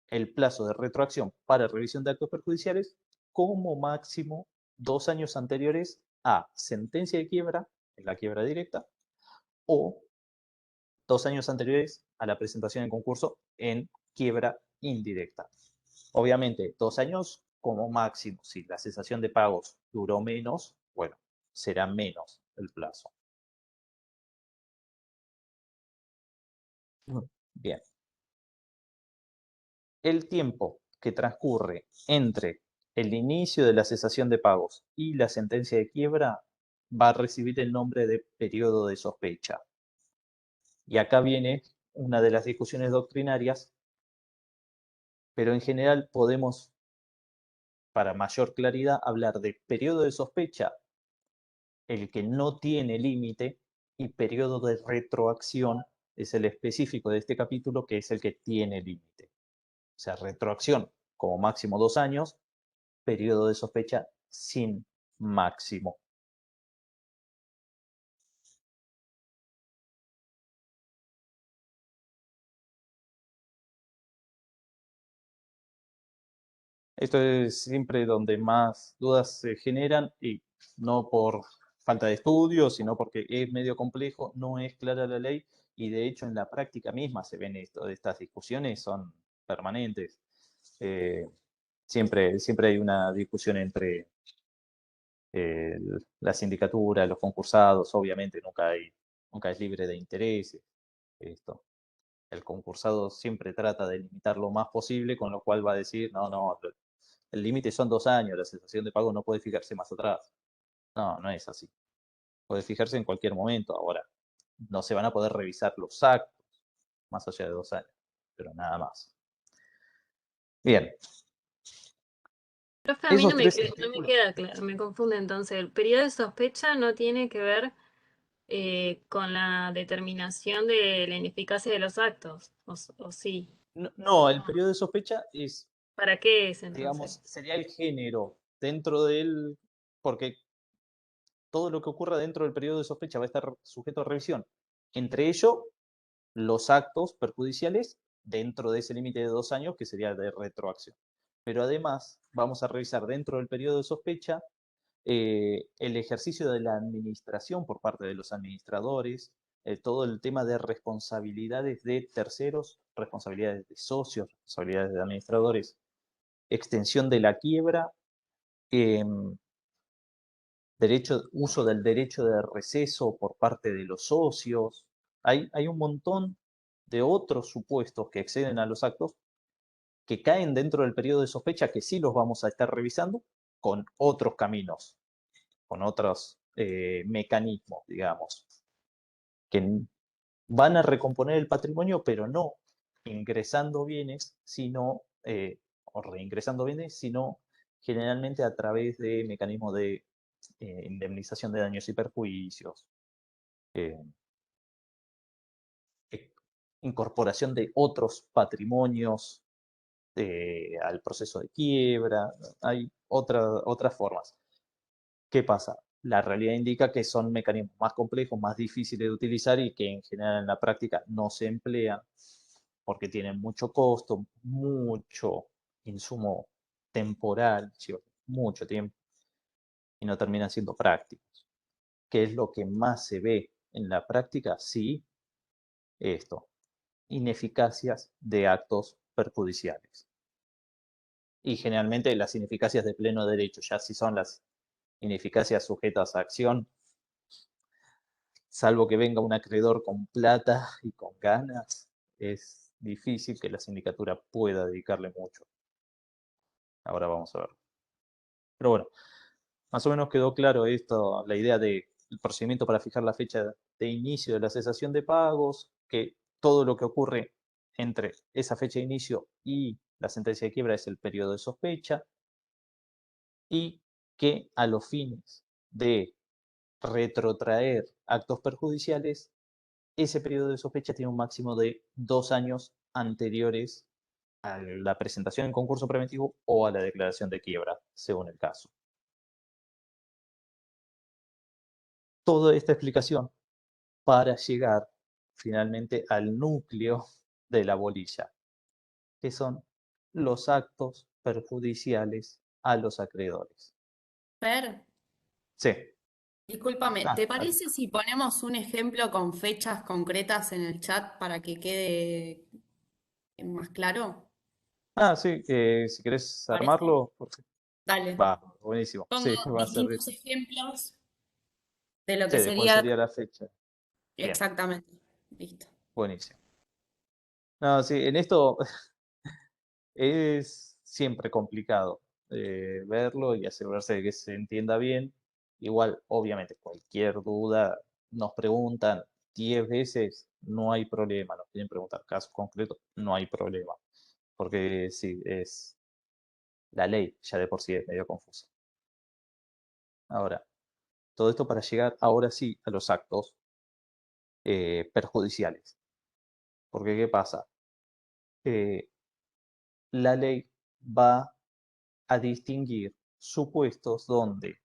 el plazo de retroacción para revisión de actos perjudiciales como máximo 2 años anteriores a sentencia de quiebra, en la quiebra directa, o 2 años anteriores a la presentación en concurso en quiebra indirecta. Obviamente, 2 años como máximo. Si la cesación de pagos duró menos, bueno, será menos el plazo. Bien. El tiempo que transcurre entre el inicio de la cesación de pagos y la sentencia de quiebra va a recibir el nombre de periodo de sospecha. Y acá viene una de las discusiones doctrinarias, pero en general podemos, para mayor claridad, hablar de periodo de sospecha, el que no tiene límite, y periodo de retroacción es el específico de este capítulo, que es el que tiene límite. O sea, retroacción como máximo 2 años, periodo de sospecha sin máximo. Esto es siempre donde más dudas se generan, y no por falta de estudio, sino porque es medio complejo, no es clara la ley, y de hecho en la práctica misma se ven estas discusiones, son permanentes. Siempre hay una discusión entre la sindicatura, los concursados. Obviamente nunca es libre de intereses. El concursado siempre trata de limitar lo más posible, con lo cual va a decir, no, el límite son 2 años, la cesación de pago no puede fijarse más atrás. No, no es así. Puede fijarse en cualquier momento. Ahora, no se van a poder revisar los actos más allá de 2 años, pero nada más. Bien. Profe, a mí Esos no me, tres no me artículos. queda claro, me confunde entonces. ¿El periodo de sospecha no tiene que ver con la determinación de la ineficacia de los actos? ¿O sí? No, el periodo de sospecha es, ¿Para qué es entonces? digamos, sería el género dentro del, porque todo lo que ocurra dentro del periodo de sospecha va a estar sujeto a revisión. Entre ellos, los actos perjudiciales dentro de ese límite de 2 años, que sería de retroacción. Pero además, vamos a revisar dentro del periodo de sospecha el ejercicio de la administración por parte de los administradores, todo el tema de responsabilidades de terceros, responsabilidades de socios, responsabilidades de administradores, extensión de la quiebra, uso del derecho de receso por parte de los socios. Hay un montón de otros supuestos que exceden a los actos que caen dentro del periodo de sospecha, que sí los vamos a estar revisando con otros caminos, con otros mecanismos, digamos, que van a recomponer el patrimonio, pero no ingresando bienes, sino, o reingresando bienes, sino generalmente a través de mecanismos de indemnización de daños y perjuicios, incorporación de otros patrimonios al proceso de quiebra. Hay otras formas. ¿Qué pasa? La realidad indica que son mecanismos más complejos, más difíciles de utilizar y que en general en la práctica no se emplean porque tienen mucho costo, mucho insumo temporal, mucho tiempo, y no terminan siendo prácticos. ¿Qué es lo que más se ve en la práctica? Sí, esto, ineficacias de actos perjudiciales. Y generalmente las ineficacias de pleno derecho, ya si son las ineficacias sujetas a acción, salvo que venga un acreedor con plata y con ganas, es difícil que la sindicatura pueda dedicarle mucho. Ahora vamos a ver. Pero bueno, más o menos quedó claro esto, la idea del procedimiento para fijar la fecha de inicio de la cesación de pagos, que todo lo que ocurre entre esa fecha de inicio y la sentencia de quiebra es el periodo de sospecha, y que a los fines de retrotraer actos perjudiciales, ese periodo de sospecha tiene un máximo de 2 años anteriores a la presentación en concurso preventivo o a la declaración de quiebra, según el caso. Toda esta explicación para llegar finalmente al núcleo de la bolilla, que son los actos perjudiciales a los acreedores. Fer, Sí. discúlpame, Ah, ¿te parece si ponemos un ejemplo con fechas concretas en el chat para que quede más claro? Sí, si querés ¿Parece? armarlo, Dale. va, buenísimo. Pongo Sí, va a ser. distintos ejemplos de lo Sí, que de cuál sería sería la fecha. Bien, exactamente. Listo. buenísimo. No, sí, en esto es siempre complicado verlo y asegurarse de que se entienda bien. Igual, obviamente, cualquier duda nos preguntan 10 veces, no hay problema. Nos quieren preguntar casos concretos, no hay problema. Porque sí, es la ley ya de por sí es medio confusa. Ahora, todo esto para llegar ahora sí a los actos perjudiciales. Porque, ¿qué pasa? La ley va a distinguir supuestos donde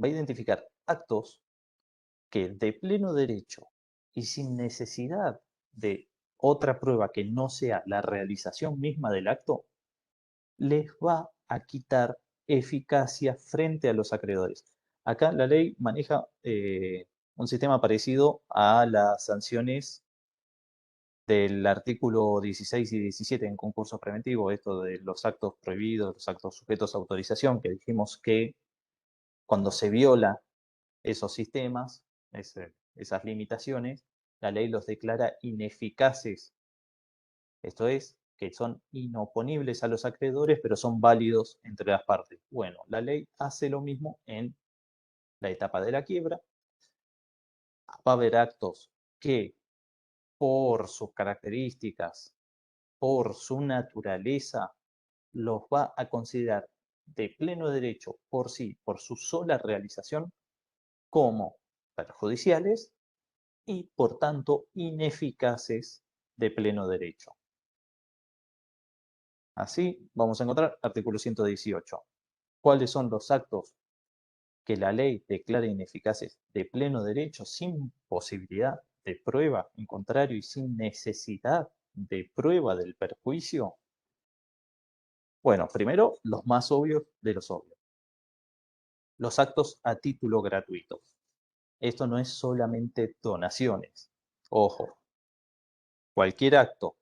va a identificar actos que de pleno derecho y sin necesidad de otra prueba que no sea la realización misma del acto, les va a quitar eficacia frente a los acreedores. Acá la ley maneja un sistema parecido a las sanciones del artículo 16 y 17 en concursos preventivos, esto de los actos prohibidos, los actos sujetos a autorización, que dijimos que cuando se viola esos sistemas, esas limitaciones, la ley los declara ineficaces. Esto es, que son inoponibles a los acreedores, pero son válidos entre las partes. Bueno, la ley hace lo mismo en la etapa de la quiebra. Va a haber actos que por sus características, por su naturaleza, los va a considerar de pleno derecho por sí, por su sola realización, como perjudiciales y, por tanto, ineficaces de pleno derecho. Así vamos a encontrar artículo 118. ¿Cuáles son los actos que la ley declara ineficaces de pleno derecho sin posibilidad de prueba, en contrario, y sin necesidad de prueba del perjuicio? Bueno, primero, los más obvios de los obvios. Los actos a título gratuito. Esto no es solamente donaciones. Ojo, cualquier acto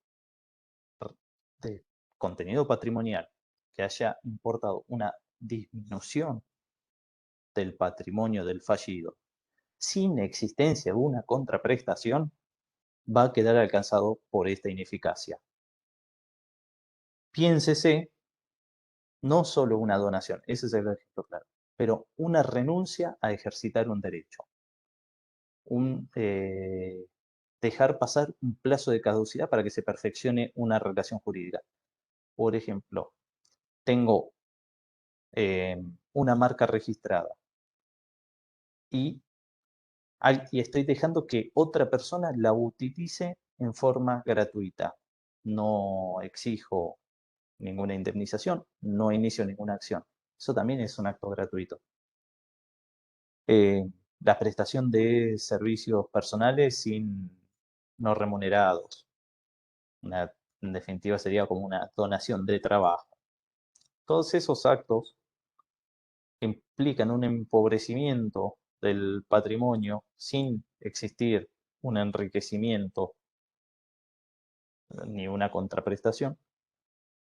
de contenido patrimonial que haya importado una disminución del patrimonio del fallido sin existencia de una contraprestación va a quedar alcanzado por esta ineficacia. Piénsese no solo una donación, ese es el ejemplo claro, pero una renuncia a ejercitar un derecho. Dejar pasar un plazo de caducidad para que se perfeccione una relación jurídica. Por ejemplo, tengo una marca registrada y estoy dejando que otra persona la utilice en forma gratuita. No exijo ninguna indemnización, no inicio ninguna acción. Eso también es un acto gratuito. La prestación de servicios personales no remunerados. En definitiva sería como una donación de trabajo. Todos esos actos implican un empobrecimiento del patrimonio sin existir un enriquecimiento ni una contraprestación.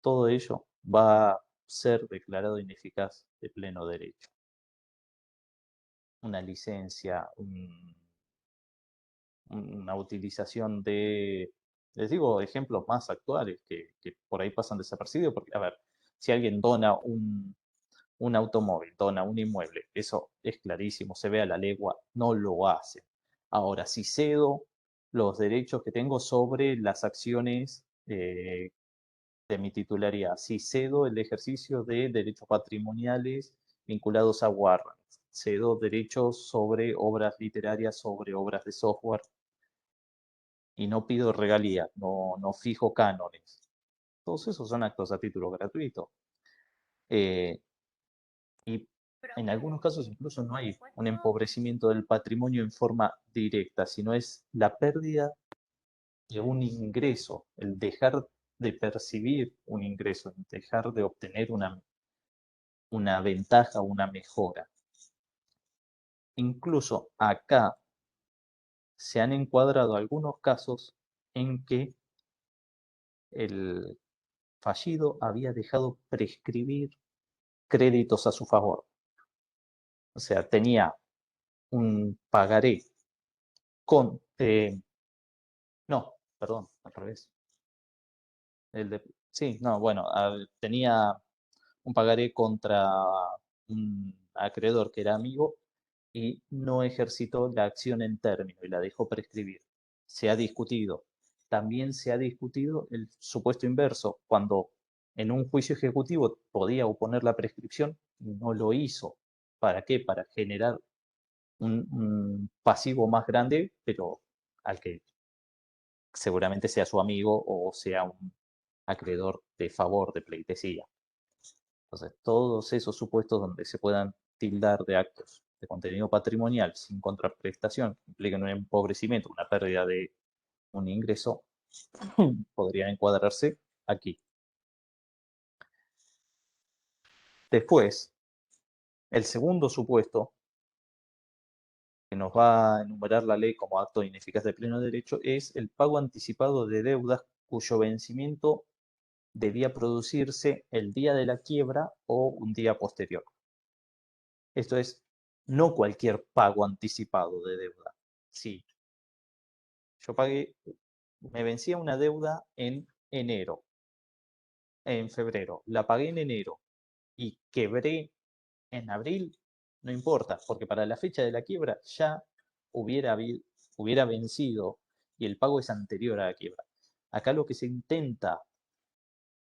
Todo ello va a ser declarado ineficaz de pleno derecho. Una licencia, una utilización de, les digo, ejemplos más actuales que por ahí pasan desapercibidos, porque, a ver, si alguien dona un automóvil, dona un inmueble, eso es clarísimo, se ve a la legua, no lo hace. Ahora, si cedo los derechos que tengo sobre las acciones de mi titularidad, si cedo el ejercicio de derechos patrimoniales vinculados a warrants, cedo derechos sobre obras literarias, sobre obras de software, y no pido regalías, no fijo cánones. Todos esos son actos a título gratuito. Y en algunos casos incluso no hay un empobrecimiento del patrimonio en forma directa, sino es la pérdida de un ingreso, el dejar de percibir un ingreso, el dejar de obtener una ventaja, una mejora. Incluso acá se han encuadrado algunos casos en que el fallido había dejado prescribir créditos a su favor. O sea, tenía un pagaré con... no, perdón, al revés. Sí, no, bueno, tenía un pagaré contra un acreedor que era amigo y no ejercitó la acción en término y la dejó prescribir. Se ha discutido. También se ha discutido el supuesto inverso, cuando en un juicio ejecutivo podía oponer la prescripción y no lo hizo. ¿Para qué? Para generar un pasivo más grande, pero al que seguramente sea su amigo o sea un acreedor de favor, de pleitesía. Entonces, todos esos supuestos donde se puedan tildar de actos de contenido patrimonial sin contraprestación, que impliquen un empobrecimiento, una pérdida de un ingreso, podrían encuadrarse aquí. Después, el segundo supuesto que nos va a enumerar la ley como acto ineficaz de pleno derecho es el pago anticipado de deudas cuyo vencimiento debía producirse el día de la quiebra o un día posterior. Esto es, no cualquier pago anticipado de deuda. Sí, yo pagué, me vencía una deuda en enero. en febrero, la pagué en enero y quebré en abril, no importa, porque para la fecha de la quiebra ya hubiera vencido y el pago es anterior a la quiebra. Acá lo que se intenta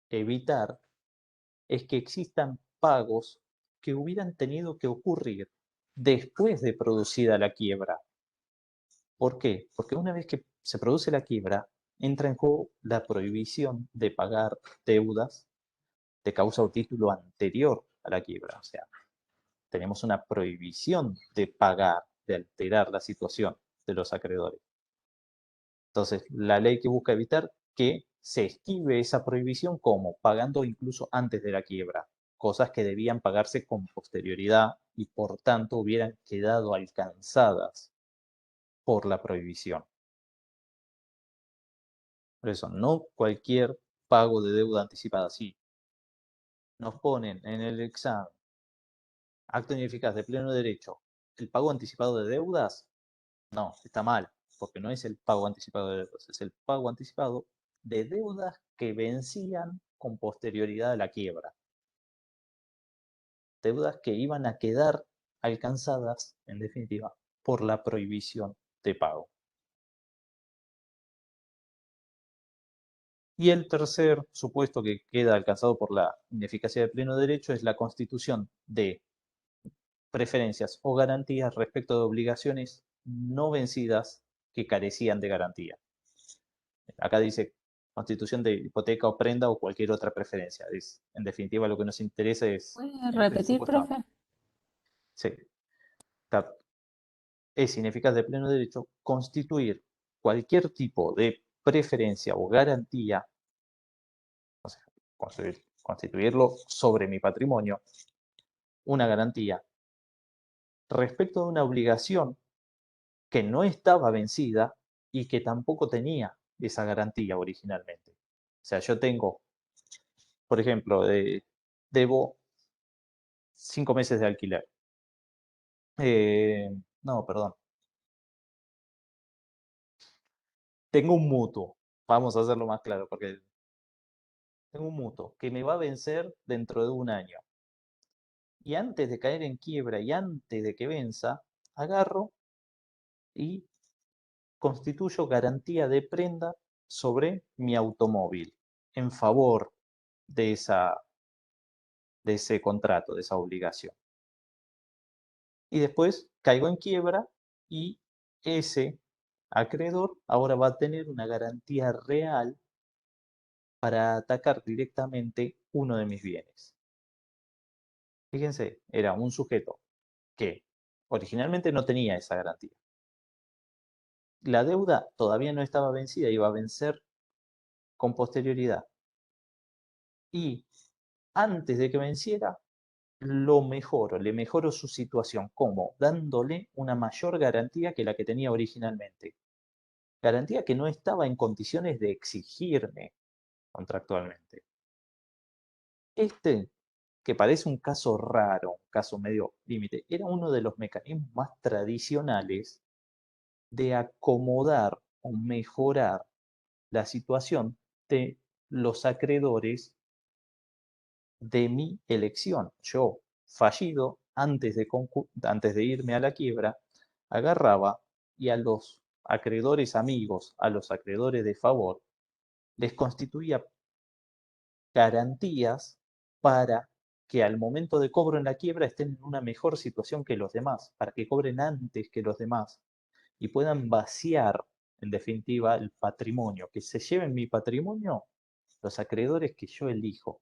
evitar es que existan pagos que hubieran tenido que ocurrir después de producida la quiebra. ¿Por qué? Porque una vez que se produce la quiebra, entra en juego la prohibición de pagar deudas de causa o título anterior a la quiebra. O sea, tenemos una prohibición de pagar, de alterar la situación de los acreedores. Entonces, la ley que busca evitar que se esquive esa prohibición como pagando incluso antes de la quiebra, cosas que debían pagarse con posterioridad y por tanto hubieran quedado alcanzadas por la prohibición. Por eso, no cualquier pago de deuda anticipada. Sí, nos ponen en el examen acto ineficaz de pleno derecho el pago anticipado de deudas. No, está mal, porque no es el pago anticipado de deudas, es el pago anticipado de deudas que vencían con posterioridad a la quiebra. Deudas que iban a quedar alcanzadas, en definitiva, por la prohibición de pago. Y el tercer supuesto que queda alcanzado por la ineficacia de pleno derecho es la constitución de preferencias o garantías respecto de obligaciones no vencidas que carecían de garantía. Acá dice constitución de hipoteca o prenda o cualquier otra preferencia. En definitiva, lo que nos interesa es ¿Puede repetir, supuesto. profe? Sí. Es ineficaz de pleno derecho constituir cualquier tipo de preferencia o garantía, o sea, constituirlo sobre mi patrimonio, una garantía respecto de una obligación que no estaba vencida y que tampoco tenía esa garantía originalmente. O sea, yo tengo, por ejemplo, debo 5 meses de alquiler. No, perdón. Tengo un mutuo. Vamos a hacerlo más claro, porque tengo un mutuo que me va a vencer dentro de un año. Y antes de caer en quiebra y antes de que venza, agarro y constituyo garantía de prenda sobre mi automóvil en favor de ese contrato, de esa obligación. Y después caigo en quiebra y ese acreedor ahora va a tener una garantía real para atacar directamente uno de mis bienes. Fíjense, era un sujeto que originalmente no tenía esa garantía. La deuda todavía no estaba vencida, iba a vencer con posterioridad. Y antes de que venciera, le mejoro su situación. ¿Cómo? Dándole una mayor garantía que la que tenía originalmente. Garantía que no estaba en condiciones de exigirme contractualmente. Que parece un caso raro, un caso medio límite, era uno de los mecanismos más tradicionales de acomodar o mejorar la situación de los acreedores de mi elección. Yo, fallido, antes de irme a la quiebra, agarraba y a los acreedores amigos, a los acreedores de favor, les constituía garantías para que al momento de cobro en la quiebra estén en una mejor situación que los demás, para que cobren antes que los demás y puedan vaciar, en definitiva, el patrimonio, que se lleven mi patrimonio los acreedores que yo elijo.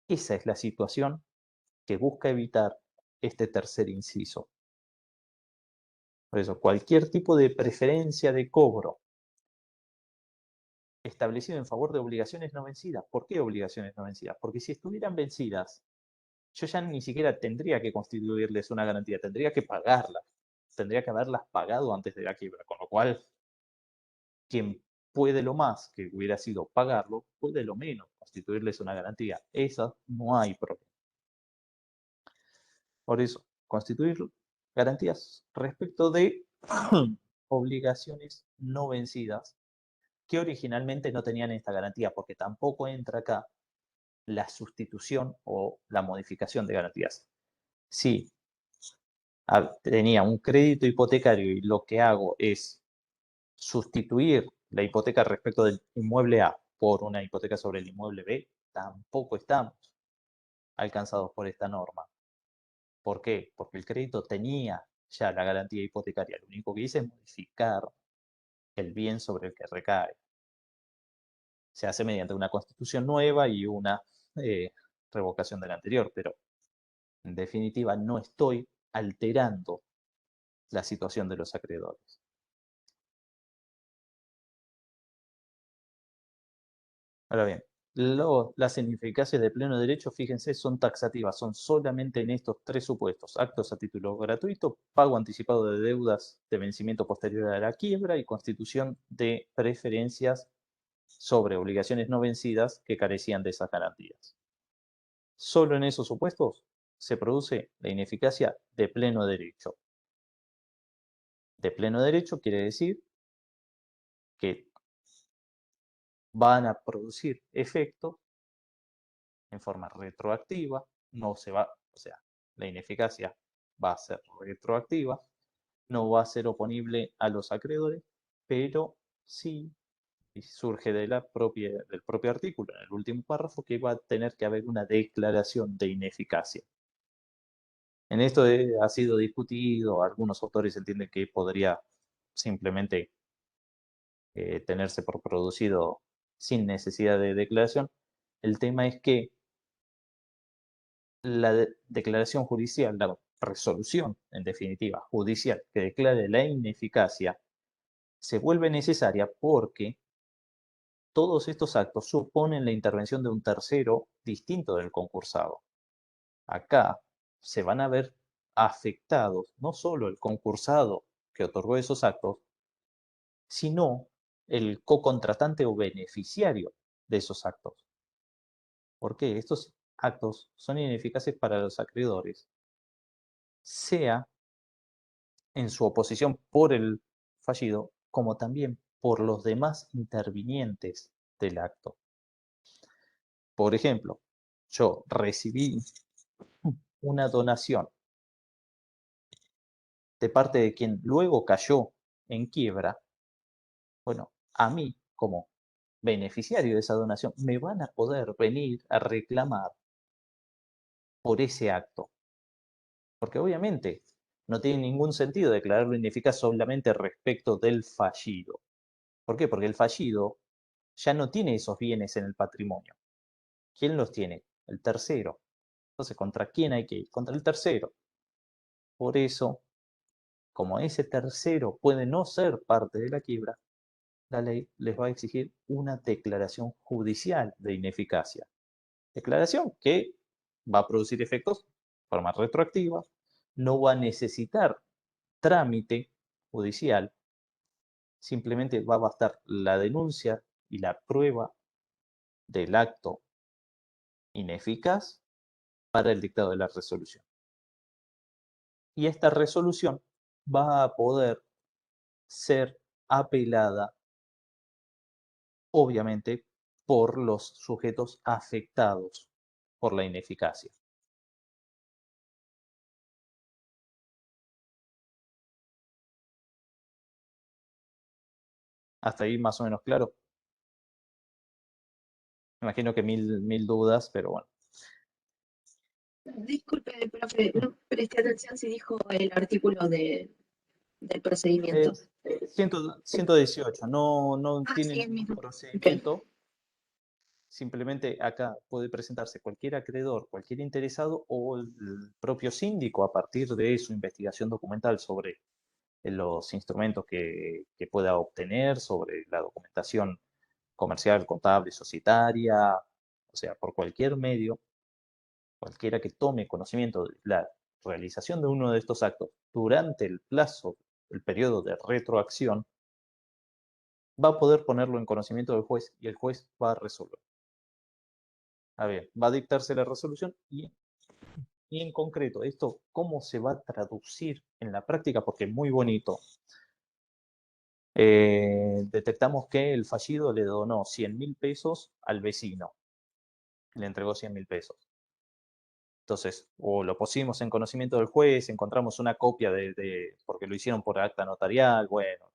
Esa es la situación que busca evitar este tercer inciso. Por eso, cualquier tipo de preferencia de cobro establecido en favor de obligaciones no vencidas. ¿Por qué obligaciones no vencidas? Porque si estuvieran vencidas, yo ya ni siquiera tendría que constituirles una garantía, tendría que pagarlas, tendría que haberlas pagado antes de la quiebra, con lo cual, quien puede lo más, que hubiera sido pagarlo, puede lo menos, constituirles una garantía. Esa no hay problema. Por eso, constituir garantías respecto de obligaciones no vencidas que originalmente no tenían esta garantía, porque tampoco entra acá la sustitución o la modificación de garantías. Si tenía un crédito hipotecario y lo que hago es sustituir la hipoteca respecto del inmueble A por una hipoteca sobre el inmueble B, tampoco estamos alcanzados por esta norma. ¿Por qué? Porque el crédito tenía ya la garantía hipotecaria. Lo único que hice es modificar el bien sobre el que recae. Se hace mediante una constitución nueva y una revocación de la anterior, pero en definitiva no estoy alterando la situación de los acreedores. Ahora bien, las ineficacias de pleno derecho, fíjense, son taxativas, son solamente en estos tres supuestos: actos a título gratuito, pago anticipado de deudas de vencimiento posterior a la quiebra y constitución de preferencias sobre obligaciones no vencidas que carecían de esas garantías. Solo en esos supuestos se produce la ineficacia de pleno derecho. De pleno derecho quiere decir que van a producir efectos en forma retroactiva, no se va, o sea, la ineficacia va a ser retroactiva, no va a ser oponible a los acreedores, pero sí surge del propio artículo, en el último párrafo, que va a tener que haber una declaración de ineficacia. En esto ha sido discutido, algunos autores entienden que podría simplemente tenerse por producido sin necesidad de declaración. El tema es que la declaración judicial, la resolución, en definitiva, judicial, que declare la ineficacia, se vuelve necesaria porque todos estos actos suponen la intervención de un tercero distinto del concursado. Acá se van a ver afectados no solo el concursado que otorgó esos actos, sino el co-contratante o beneficiario de esos actos. ¿Por qué? Estos actos son ineficaces para los acreedores, sea en su oposición por el fallido, como también por los demás intervinientes del acto. Por ejemplo, yo recibí una donación de parte de quien luego cayó en quiebra. Bueno, a mí, como beneficiario de esa donación, me van a poder venir a reclamar por ese acto. Porque obviamente no tiene ningún sentido declararlo ineficaz solamente respecto del fallido. ¿Por qué? Porque el fallido ya no tiene esos bienes en el patrimonio. ¿Quién los tiene? El tercero. Entonces, ¿contra quién hay que ir? Contra el tercero. Por eso, como ese tercero puede no ser parte de la quiebra, la ley les va a exigir una declaración judicial de ineficacia. Declaración que va a producir efectos de forma retroactiva, no va a necesitar trámite judicial, simplemente va a bastar la denuncia y la prueba del acto ineficaz para el dictado de la resolución. Y esta resolución va a poder ser apelada, obviamente, por los sujetos afectados por la ineficacia. Hasta ahí más o menos claro. Me imagino que mil dudas, pero bueno. Disculpe, profe, no presté atención si dijo el artículo del procedimiento. 118, no Ah, tiene sí, el ningún mismo. procedimiento. Simplemente acá puede presentarse cualquier acreedor, cualquier interesado o el propio síndico a partir de su investigación documental sobre los instrumentos que pueda obtener, sobre la documentación comercial, contable, societaria, o sea, por cualquier medio, cualquiera que tome conocimiento de la realización de uno de estos actos durante el plazo, el periodo de retroacción, va a poder ponerlo en conocimiento del juez y el juez va a resolver. A ver, va a dictarse la resolución y en concreto, esto, ¿cómo se va a traducir en la práctica? Porque es muy bonito. Detectamos que el fallido le donó 100.000 pesos al vecino. le entregó 100.000 pesos. Entonces, o lo pusimos en conocimiento del juez, encontramos una copia porque lo hicieron por acta notarial, bueno,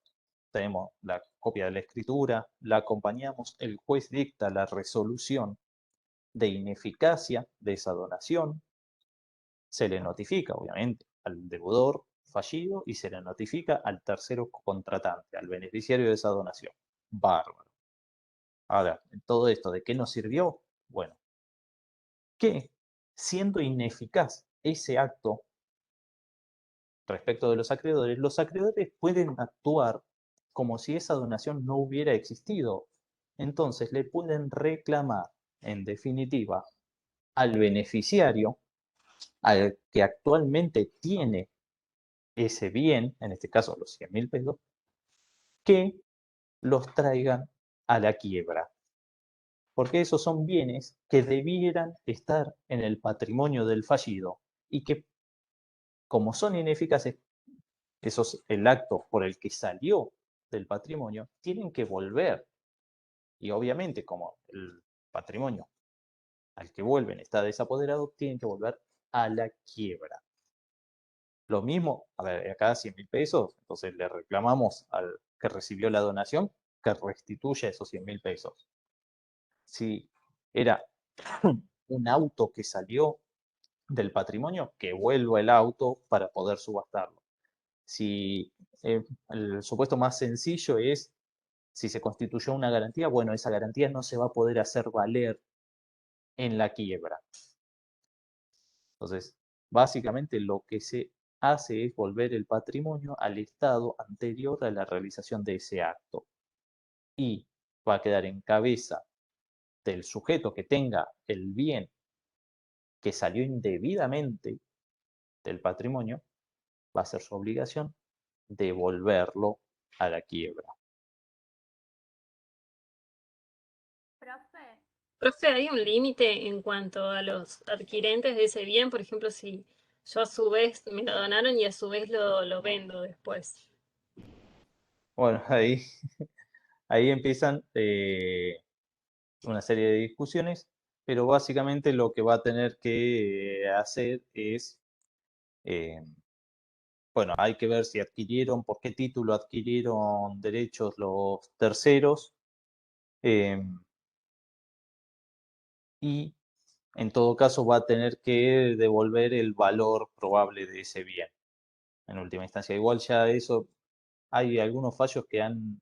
tenemos la copia de la escritura, la acompañamos, el juez dicta la resolución de ineficacia de esa donación, se le notifica, obviamente, al deudor fallido y se le notifica al tercero contratante, al beneficiario de esa donación. Bárbaro. Ahora, todo esto, ¿de qué nos sirvió? Bueno, que siendo ineficaz ese acto respecto de los acreedores pueden actuar como si esa donación no hubiera existido. Entonces le pueden reclamar, en definitiva, al beneficiario, al que actualmente tiene ese bien, en este caso los 100.000 pesos, que los traigan a la quiebra. Porque esos son bienes que debieran estar en el patrimonio del fallido y que, como son ineficaces, el acto por el que salió del patrimonio, tienen que volver. Y obviamente, como el patrimonio al que vuelven está desapoderado, tienen que volver a la quiebra. Lo mismo, a ver, acá 100.000 pesos, entonces le reclamamos al que recibió la donación que restituya esos 100.000 pesos. Si era un auto que salió del patrimonio, que vuelva el auto para poder subastarlo. Si el supuesto más sencillo es si se constituyó una garantía, bueno, esa garantía no se va a poder hacer valer en la quiebra. Entonces, básicamente lo que se hace es volver el patrimonio al estado anterior a la realización de ese acto. Y va a quedar en cabeza del sujeto que tenga el bien que salió indebidamente del patrimonio, va a ser su obligación devolverlo a la quiebra. Profe, ¿hay un límite en cuanto a los adquirentes de ese bien? Por ejemplo, si yo a su vez me lo donaron y a su vez lo vendo después. Bueno, ahí empiezan una serie de discusiones, pero básicamente lo que va a tener que hacer es, bueno, hay que ver si adquirieron, por qué título adquirieron derechos los terceros, y en todo caso va a tener que devolver el valor probable de ese bien, en última instancia. Igual ya eso, hay algunos fallos que han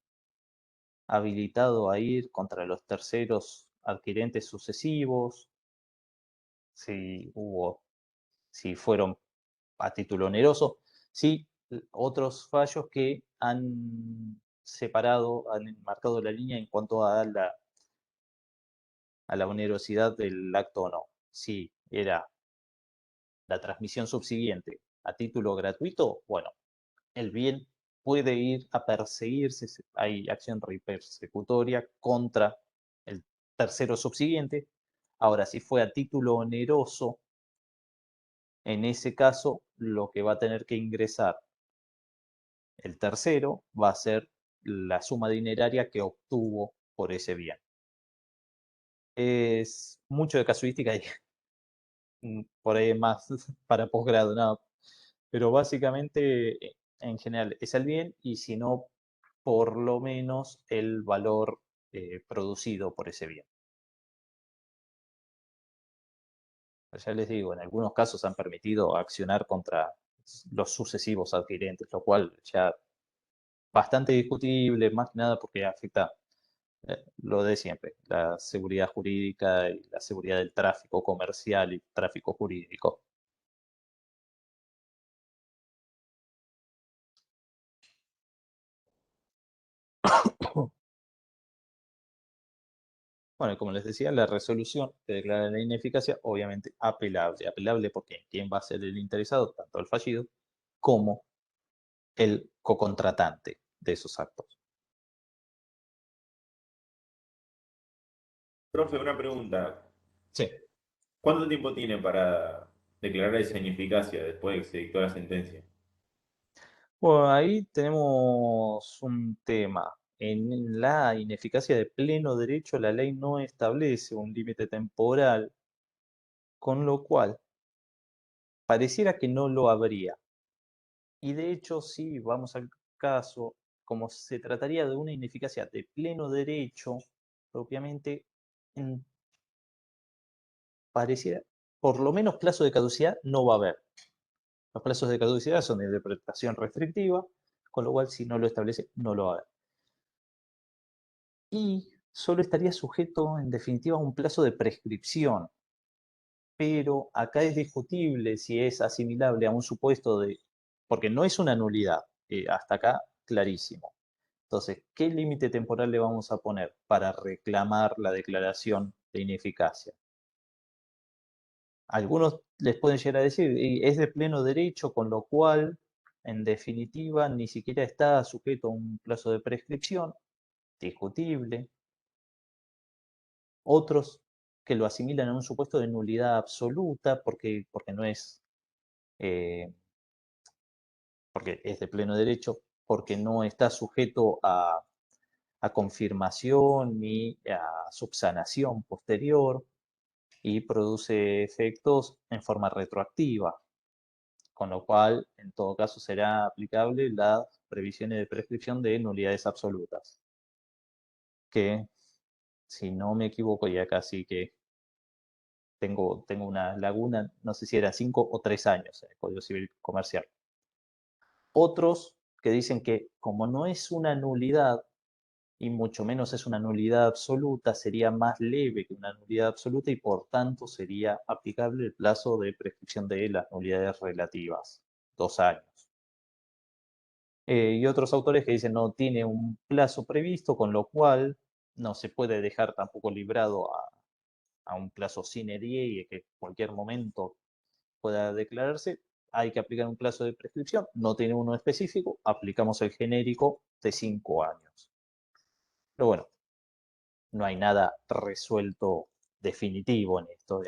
habilitado a ir contra los terceros adquirentes sucesivos, si fueron a título oneroso, sí, otros fallos que han separado, han marcado la línea en cuanto a la onerosidad del acto o no. Si era la transmisión subsiguiente a título gratuito, bueno, el bien puede ir a perseguirse, hay acción persecutoria contra el tercero subsiguiente. Ahora, si fue a título oneroso, en ese caso, lo que va a tener que ingresar el tercero va a ser la suma dineraria que obtuvo por ese bien. Es mucho de casuística y por ahí más para posgrado, no. Pero básicamente, en general, es el bien y si no, por lo menos el valor producido por ese bien. Ya les digo, en algunos casos han permitido accionar contra los sucesivos adquirentes, lo cual ya bastante discutible, más que nada porque afecta lo de siempre, la seguridad jurídica y la seguridad del tráfico comercial y tráfico jurídico. Bueno, como les decía, la resolución que declara la ineficacia, obviamente apelable. Apelable porque ¿quién va a ser el interesado? Tanto el fallido como el cocontratante de esos actos. Profe, una pregunta. Sí. ¿Cuánto tiempo tiene para declarar esa ineficacia después de que se dictó la sentencia? Bueno, ahí tenemos un tema. en la ineficacia de pleno derecho la ley no establece un límite temporal, con lo cual pareciera que no lo habría. Y de hecho, si vamos al caso, como se trataría de una ineficacia de pleno derecho, propiamente, pareciera, por lo menos plazo de caducidad no va a haber. Los plazos de caducidad son de interpretación restrictiva, con lo cual si no lo establece, no lo va a haber. Y solo estaría sujeto, en definitiva, a un plazo de prescripción. Pero acá es discutible si es asimilable a un supuesto de... porque no es una nulidad, hasta acá clarísimo. Entonces, ¿qué límite temporal le vamos a poner para reclamar la declaración de ineficacia? Algunos les pueden llegar a decir, es de pleno derecho, con lo cual, en definitiva, ni siquiera está sujeto a un plazo de prescripción, discutible. Otros que lo asimilan a un supuesto de nulidad absoluta, porque no es, porque es de pleno derecho, porque no está sujeto a confirmación ni a subsanación posterior y produce efectos en forma retroactiva, con lo cual en todo caso será aplicable las previsiones de prescripción de nulidades absolutas, que si no me equivoco, y acá sí que tengo una laguna, no sé si era 5 o 3 años en el Código Civil Comercial. Otros que dicen que como no es una nulidad, y mucho menos es una nulidad absoluta, sería más leve que una nulidad absoluta y por tanto sería aplicable el plazo de prescripción de las nulidades relativas, 2 años. Y otros autores que dicen no tiene un plazo previsto, con lo cual no se puede dejar tampoco librado a un plazo sine die y que en cualquier momento pueda declararse. Hay que aplicar un plazo de prescripción, no tiene uno específico, aplicamos el genérico de 5 años. Pero bueno, no hay nada resuelto definitivo en esto.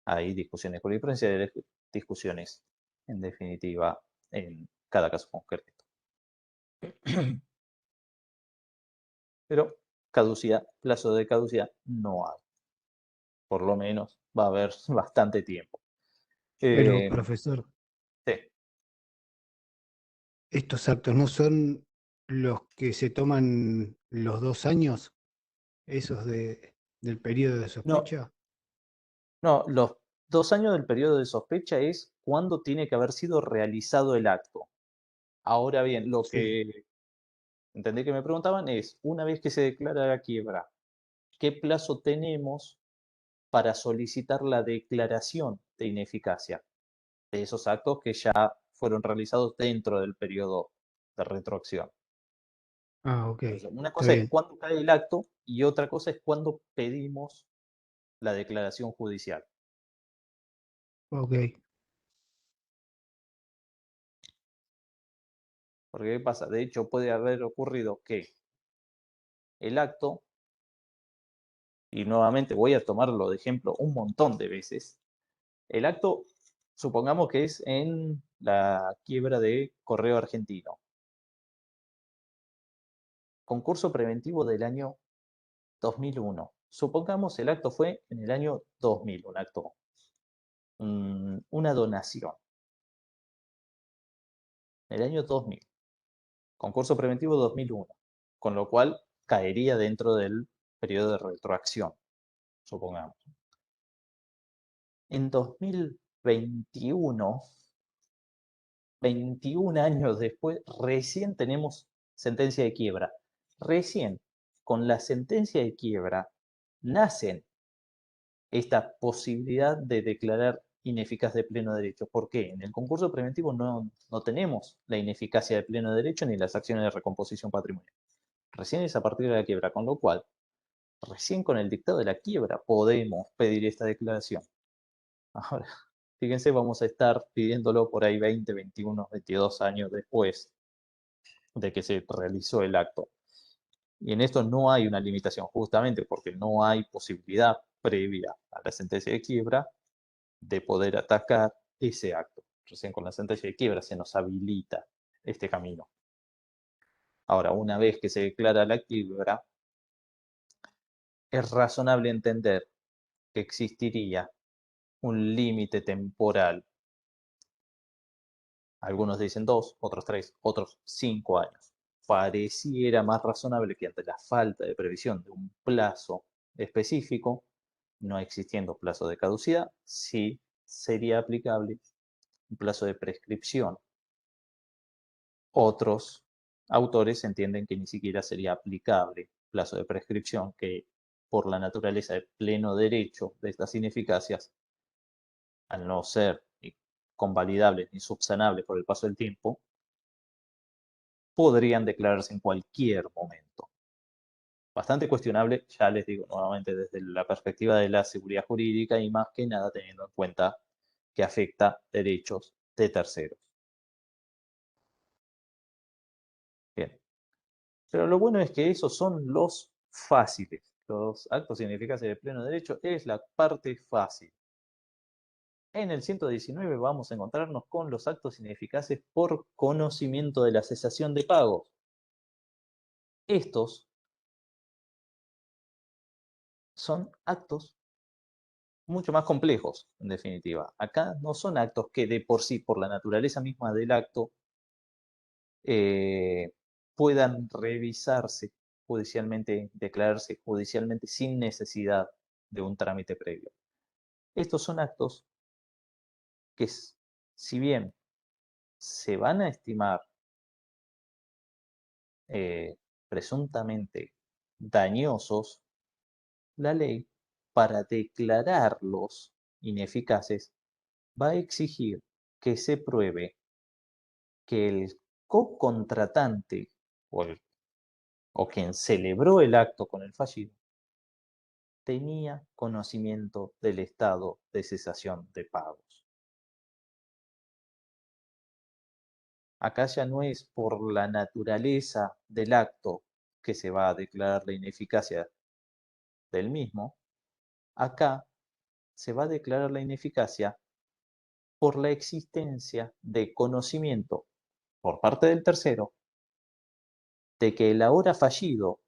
Hay discusiones de jurisprudencia y discusiones, en definitiva, en cada caso concreto. Pero caducidad, plazo de caducidad no hay. Por lo menos va a haber bastante tiempo. Pero, profesor, Sí. ¿estos actos no son los que se toman los 2 años, esos del periodo de sospecha? No, los 2 años del periodo de sospecha es cuando tiene que haber sido realizado el acto. Ahora bien, lo Sí. que entendí que me preguntaban es, una vez que se declara la quiebra, ¿qué plazo tenemos para solicitar la declaración de ineficacia de esos actos que ya fueron realizados dentro del periodo de retroacción? Ah, ok, Entonces, una está cosa es bien. cuándo cae el acto y otra cosa es cuándo pedimos la declaración judicial. Ok. Porque ¿qué pasa? De hecho, puede haber ocurrido que el acto, y nuevamente voy a tomarlo de ejemplo un montón de veces, el acto, supongamos que es en la quiebra de Correo Argentino. Concurso preventivo del año 2001. Supongamos el acto fue en el año 2000, un acto, una donación. En el año 2000. Concurso preventivo 2001. Con lo cual caería dentro del periodo de retroacción, supongamos. En 2021, 21 años después, recién tenemos sentencia de quiebra. Recién, con la sentencia de quiebra, nacen esta posibilidad de declarar ineficaz de pleno derecho. ¿Por qué? En el concurso preventivo no tenemos la ineficacia de pleno derecho ni las acciones de recomposición patrimonial. Recién es a partir de la quiebra, con lo cual, recién con el dictado de la quiebra podemos pedir esta declaración. Ahora, fíjense, vamos a estar pidiéndolo por ahí 20, 21, 22 años después de que se realizó el acto. Y en esto no hay una limitación, justamente porque no hay posibilidad previa a la sentencia de quiebra de poder atacar ese acto. Recién con la sentencia de quiebra se nos habilita este camino. Ahora, una vez que se declara la quiebra, es razonable entender que existiría un límite temporal. Algunos dicen 2, otros 3, otros 5 años. Pareciera más razonable que ante la falta de previsión de un plazo específico, no existiendo plazo de caducidad, sí sería aplicable un plazo de prescripción. Otros autores entienden que ni siquiera sería aplicable plazo de prescripción, que por la naturaleza de pleno derecho de estas ineficacias, al no ser ni convalidables ni subsanables por el paso del tiempo, podrían declararse en cualquier momento. Bastante cuestionable, ya les digo nuevamente, desde la perspectiva de la seguridad jurídica y más que nada teniendo en cuenta que afecta derechos de terceros. Bien. Pero lo bueno es que esos son los fáciles. Los actos sin eficacia de pleno derecho es la parte fácil. En el 119 vamos a encontrarnos con los actos ineficaces por conocimiento de la cesación de pagos. Estos son actos mucho más complejos, en definitiva. Acá no son actos que de por sí, por la naturaleza misma del acto, puedan revisarse judicialmente, declararse judicialmente sin necesidad de un trámite previo. Estos son actos que, si bien se van a estimar presuntamente dañosos, la ley, para declararlos ineficaces, va a exigir que se pruebe que el co-contratante o quien celebró el acto con el fallido tenía conocimiento del estado de cesación de pagos. Acá ya no es por la naturaleza del acto que se va a declarar la ineficacia del mismo. Acá se va a declarar la ineficacia por la existencia de conocimiento por parte del tercero de que el ahora fallido,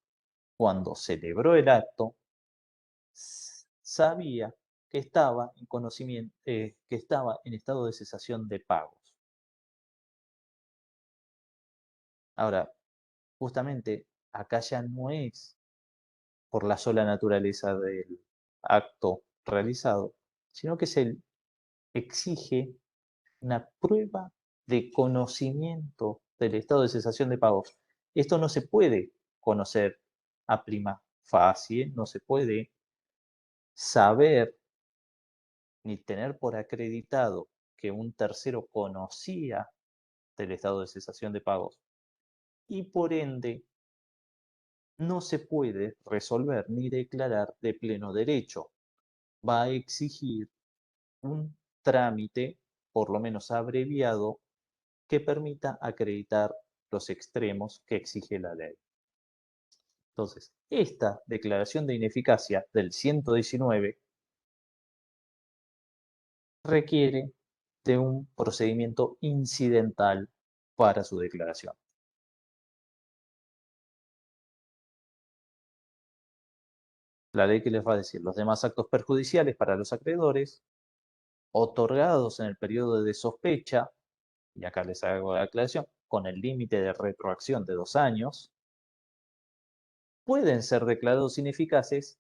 cuando celebró el acto, sabía que estaba en conocimiento, que estaba en estado de cesación de pagos. Ahora, justamente acá ya no es por la sola naturaleza del acto realizado, sino que se exige una prueba de conocimiento del estado de cesación de pagos. Esto no se puede conocer a prima facie, no se puede saber ni tener por acreditado que un tercero conocía del estado de cesación de pagos y por ende no se puede resolver ni declarar de pleno derecho. Va a exigir un trámite, por lo menos abreviado, que permita acreditar los extremos que exige la ley. Entonces, esta declaración de ineficacia del 119 requiere de un procedimiento incidental para su declaración. La ley que les va a decir los demás actos perjudiciales para los acreedores, otorgados en el periodo de sospecha, y acá les hago la aclaración, con el límite de retroacción de 2 años, pueden ser declarados ineficaces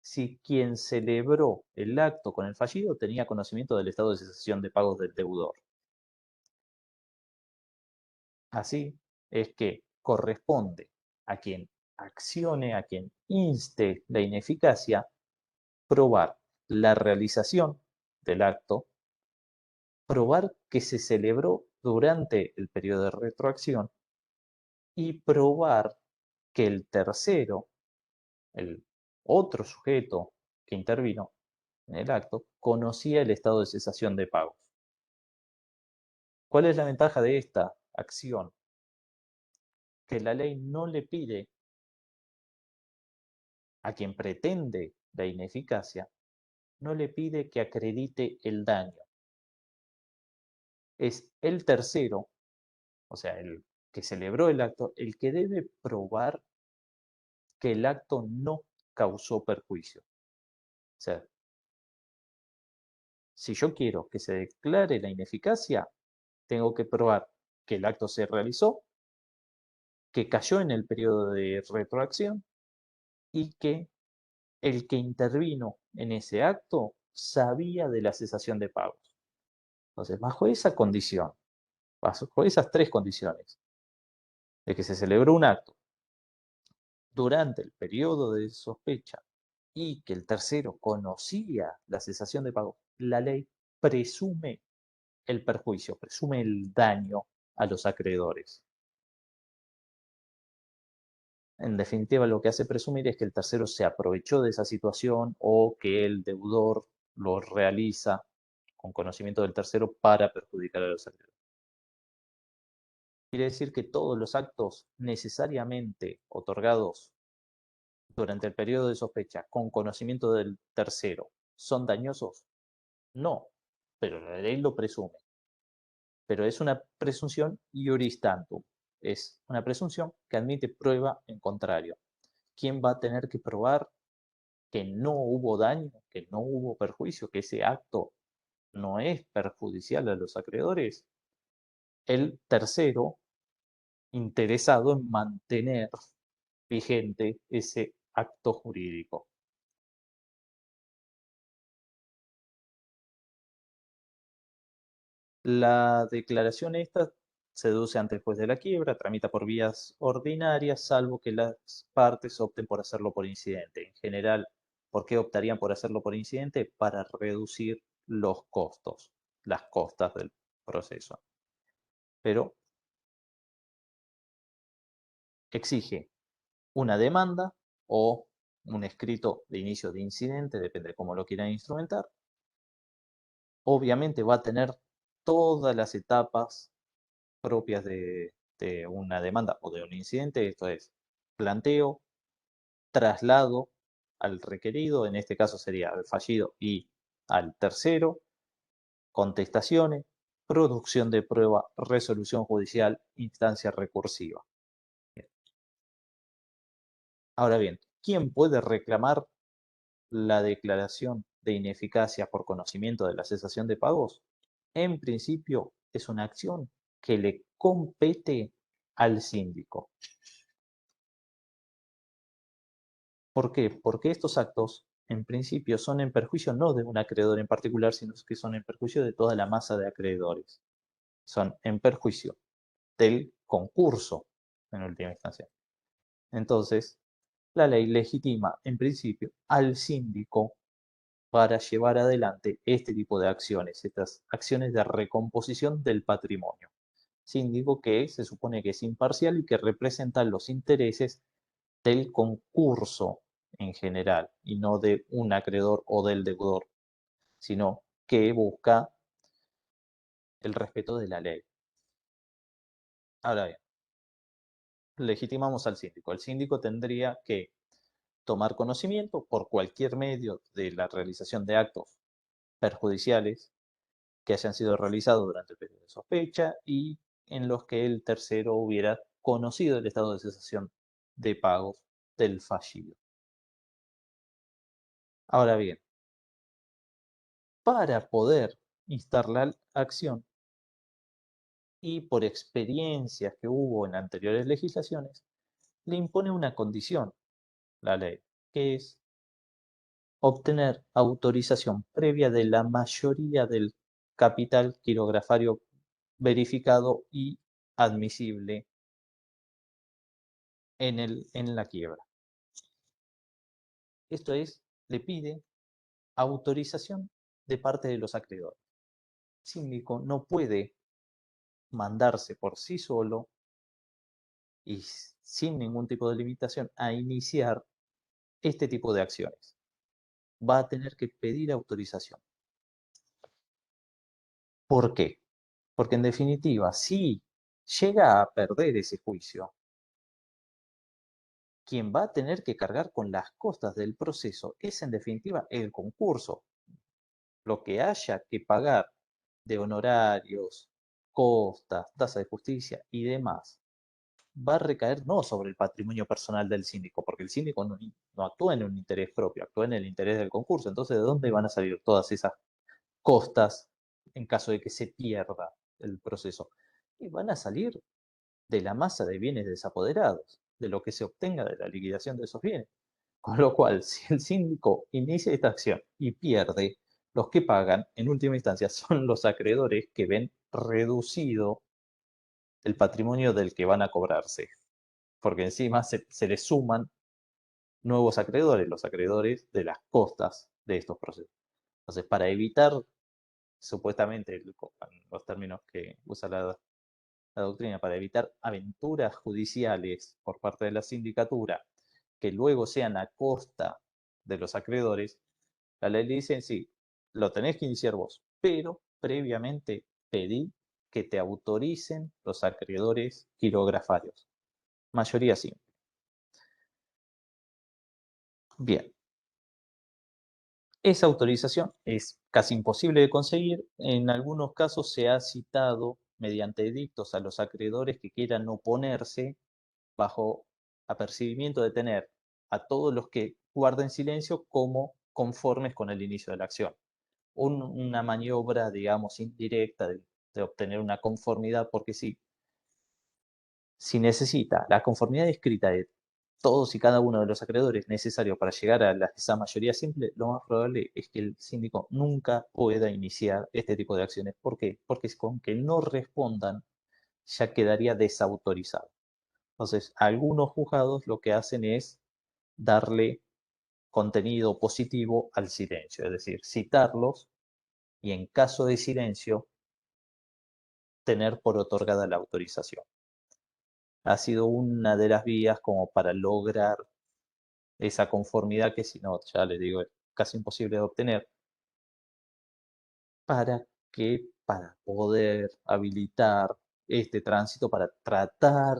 si quien celebró el acto con el fallido tenía conocimiento del estado de cesación de pagos del deudor. Así es que corresponde a quien accione, a quien inste la ineficacia, probar la realización del acto, probar que se celebró durante el periodo de retroacción y probar que el tercero, el otro sujeto que intervino en el acto, conocía el estado de cesación de pagos. ¿Cuál es la ventaja de esta acción? Que la ley no le pide a quien pretende la ineficacia, no le pide que acredite el daño. Es el tercero, o sea, el que celebró el acto, el que debe probar que el acto no causó perjuicio. O sea, si yo quiero que se declare la ineficacia, tengo que probar que el acto se realizó, que cayó en el periodo de retroacción y que el que intervino en ese acto sabía de la cesación de pagos. Entonces, bajo esa condición, bajo esas tres condiciones, de que se celebró un acto durante el periodo de sospecha y que el tercero conocía la cesación de pagos, la ley presume el perjuicio, presume el daño a los acreedores. En definitiva, lo que hace presumir es que el tercero se aprovechó de esa situación o que el deudor lo realiza con conocimiento del tercero para perjudicar a los acreedores. Quiere decir que todos los actos necesariamente otorgados durante el periodo de sospecha con conocimiento del tercero son dañosos. No, pero la ley lo presume. Pero es una presunción iuris tantum. Es una presunción que admite prueba en contrario. ¿Quién va a tener que probar que no hubo daño, que no hubo perjuicio, que ese acto no es perjudicial a los acreedores? El tercero interesado en mantener vigente ese acto jurídico. La declaración esta se deduce ante el juez de la quiebra, tramita por vías ordinarias, salvo que las partes opten por hacerlo por incidente. En general, ¿por qué optarían por hacerlo por incidente? Para reducir los costos, las costas del proceso. Pero exige una demanda o un escrito de inicio de incidente, depende de cómo lo quieran instrumentar. Obviamente va a tener todas las etapas propias de una demanda o de un incidente, esto es planteo, traslado al requerido, en este caso sería al fallido y al tercero, contestaciones, producción de prueba, resolución judicial, instancia recursiva. Ahora bien, ¿quién puede reclamar la declaración de ineficacia por conocimiento de la cesación de pagos? En principio es una acción que le compete al síndico. ¿Por qué? Porque estos actos, en principio, son en perjuicio no de un acreedor en particular, sino que son en perjuicio de toda la masa de acreedores. Son en perjuicio del concurso, en última instancia. Entonces, la ley legitima, en principio, al síndico para llevar adelante este tipo de acciones, estas acciones de recomposición del patrimonio. Síndico que se supone que es imparcial y que representa los intereses del concurso en general y no de un acreedor o del deudor, sino que busca el respeto de la ley. Ahora bien, legitimamos al síndico. El síndico tendría que tomar conocimiento por cualquier medio de la realización de actos perjudiciales que hayan sido realizados durante el periodo de sospecha y en los que el tercero hubiera conocido el estado de cesación de pagos del fallido. Ahora bien, para poder instar la acción y por experiencias que hubo en anteriores legislaciones, le impone una condición, la ley, que es obtener autorización previa de la mayoría del capital quirografario verificado y admisible en la quiebra. Esto es, le pide autorización de parte de los acreedores. El síndico no puede mandarse por sí solo y sin ningún tipo de limitación a iniciar este tipo de acciones. Va a tener que pedir autorización. ¿Por qué? Porque en definitiva, si llega a perder ese juicio, quien va a tener que cargar con las costas del proceso es en definitiva el concurso. Lo que haya que pagar de honorarios, costas, tasa de justicia y demás va a recaer no sobre el patrimonio personal del síndico, porque el síndico no actúa en un interés propio, actúa en el interés del concurso. Entonces, ¿de dónde van a salir todas esas costas en caso de que se pierda el proceso? Y van a salir de la masa de bienes desapoderados, de lo que se obtenga de la liquidación de esos bienes. Con lo cual, si el síndico inicia esta acción y pierde, los que pagan en última instancia son los acreedores que ven reducido el patrimonio del que van a cobrarse, porque encima se les suman nuevos acreedores, los acreedores de las costas de estos procesos. Entonces, para evitar, supuestamente, los términos que usa la doctrina, para evitar aventuras judiciales por parte de la sindicatura que luego sean a costa de los acreedores, la ley le dice, sí, lo tenés que iniciar vos, pero previamente pedí que te autoricen los acreedores quirografarios. Mayoría simple. Bien. Esa autorización es casi imposible de conseguir. En algunos casos se ha citado mediante edictos a los acreedores que quieran oponerse bajo apercibimiento de tener a todos los que guarden silencio como conformes con el inicio de la acción. Una maniobra, digamos, indirecta de obtener una conformidad, porque si necesita la conformidad escrita de todos y cada uno de los acreedores necesario para llegar a esa mayoría simple, lo más probable es que el síndico nunca pueda iniciar este tipo de acciones. ¿Por qué? Porque con que no respondan ya quedaría desautorizado. Entonces, algunos juzgados lo que hacen es darle contenido positivo al silencio, es decir, citarlos y en caso de silencio, tener por otorgada la autorización. Ha sido una de las vías como para lograr esa conformidad que si no, ya les digo, es casi imposible de obtener, para poder habilitar este tránsito para tratar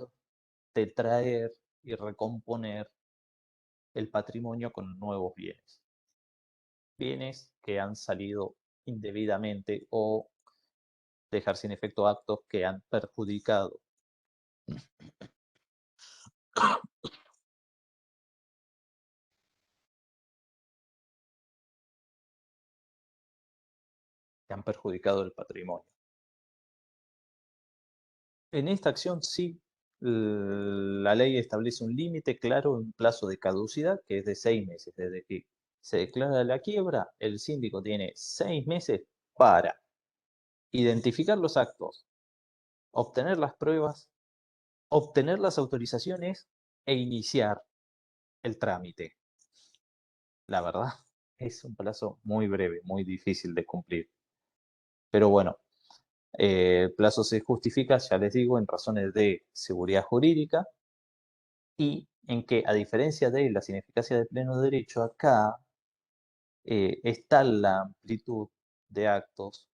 de traer y recomponer el patrimonio con nuevos bienes. Bienes que han salido indebidamente o dejar sin efecto actos que han perjudicado el patrimonio. En esta acción sí, la ley establece un límite claro, un plazo de caducidad que es de 6 meses. Desde que se declara la quiebra, el síndico tiene 6 meses para identificar los actos, obtener las pruebas, obtener las autorizaciones e iniciar el trámite. La verdad, es un plazo muy breve, muy difícil de cumplir. Pero bueno, el plazo se justifica, ya les digo, en razones de seguridad jurídica y en que, a diferencia de las ineficacias de pleno derecho, acá está la amplitud de actos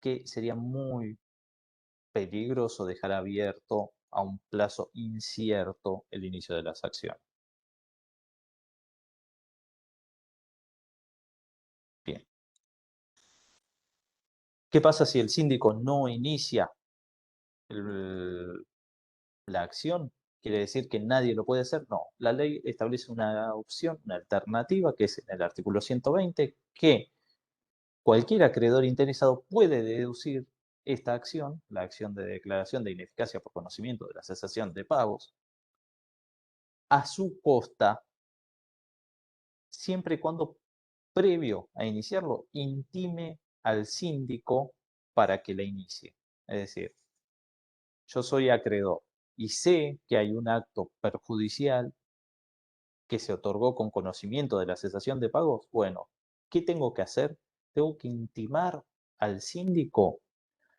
que sería muy peligroso dejar abierto a un plazo incierto el inicio de las acciones. Bien. ¿Qué pasa si el síndico no inicia la acción? ¿Quiere decir que nadie lo puede hacer? No, la ley establece una opción, una alternativa, que es en el artículo 120, que cualquier acreedor interesado puede deducir esta acción, la acción de declaración de ineficacia por conocimiento de la cesación de pagos, a su costa, siempre y cuando previo a iniciarlo intime al síndico para que la inicie. Es decir, yo soy acreedor y sé que hay un acto perjudicial que se otorgó con conocimiento de la cesación de pagos. Bueno, ¿qué tengo que hacer? Tengo que intimar al síndico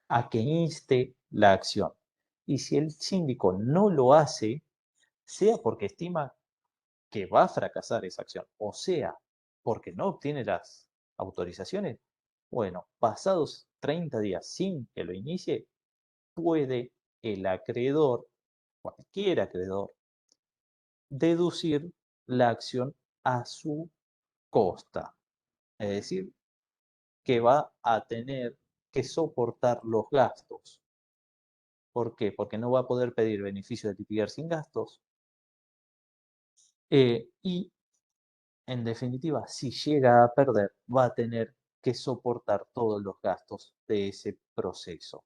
a que inste la acción. Y si el síndico no lo hace, sea porque estima que va a fracasar esa acción, o sea, porque no obtiene las autorizaciones, bueno, pasados 30 días sin que lo inicie, puede el acreedor, cualquier acreedor, deducir la acción a su costa. Es decir, que va a tener que soportar los gastos ¿Por qué? Porque no va a poder pedir beneficio de litigar sin gastos. Y, en definitiva, si llega a perder, va a tener que soportar todos los gastos de ese proceso.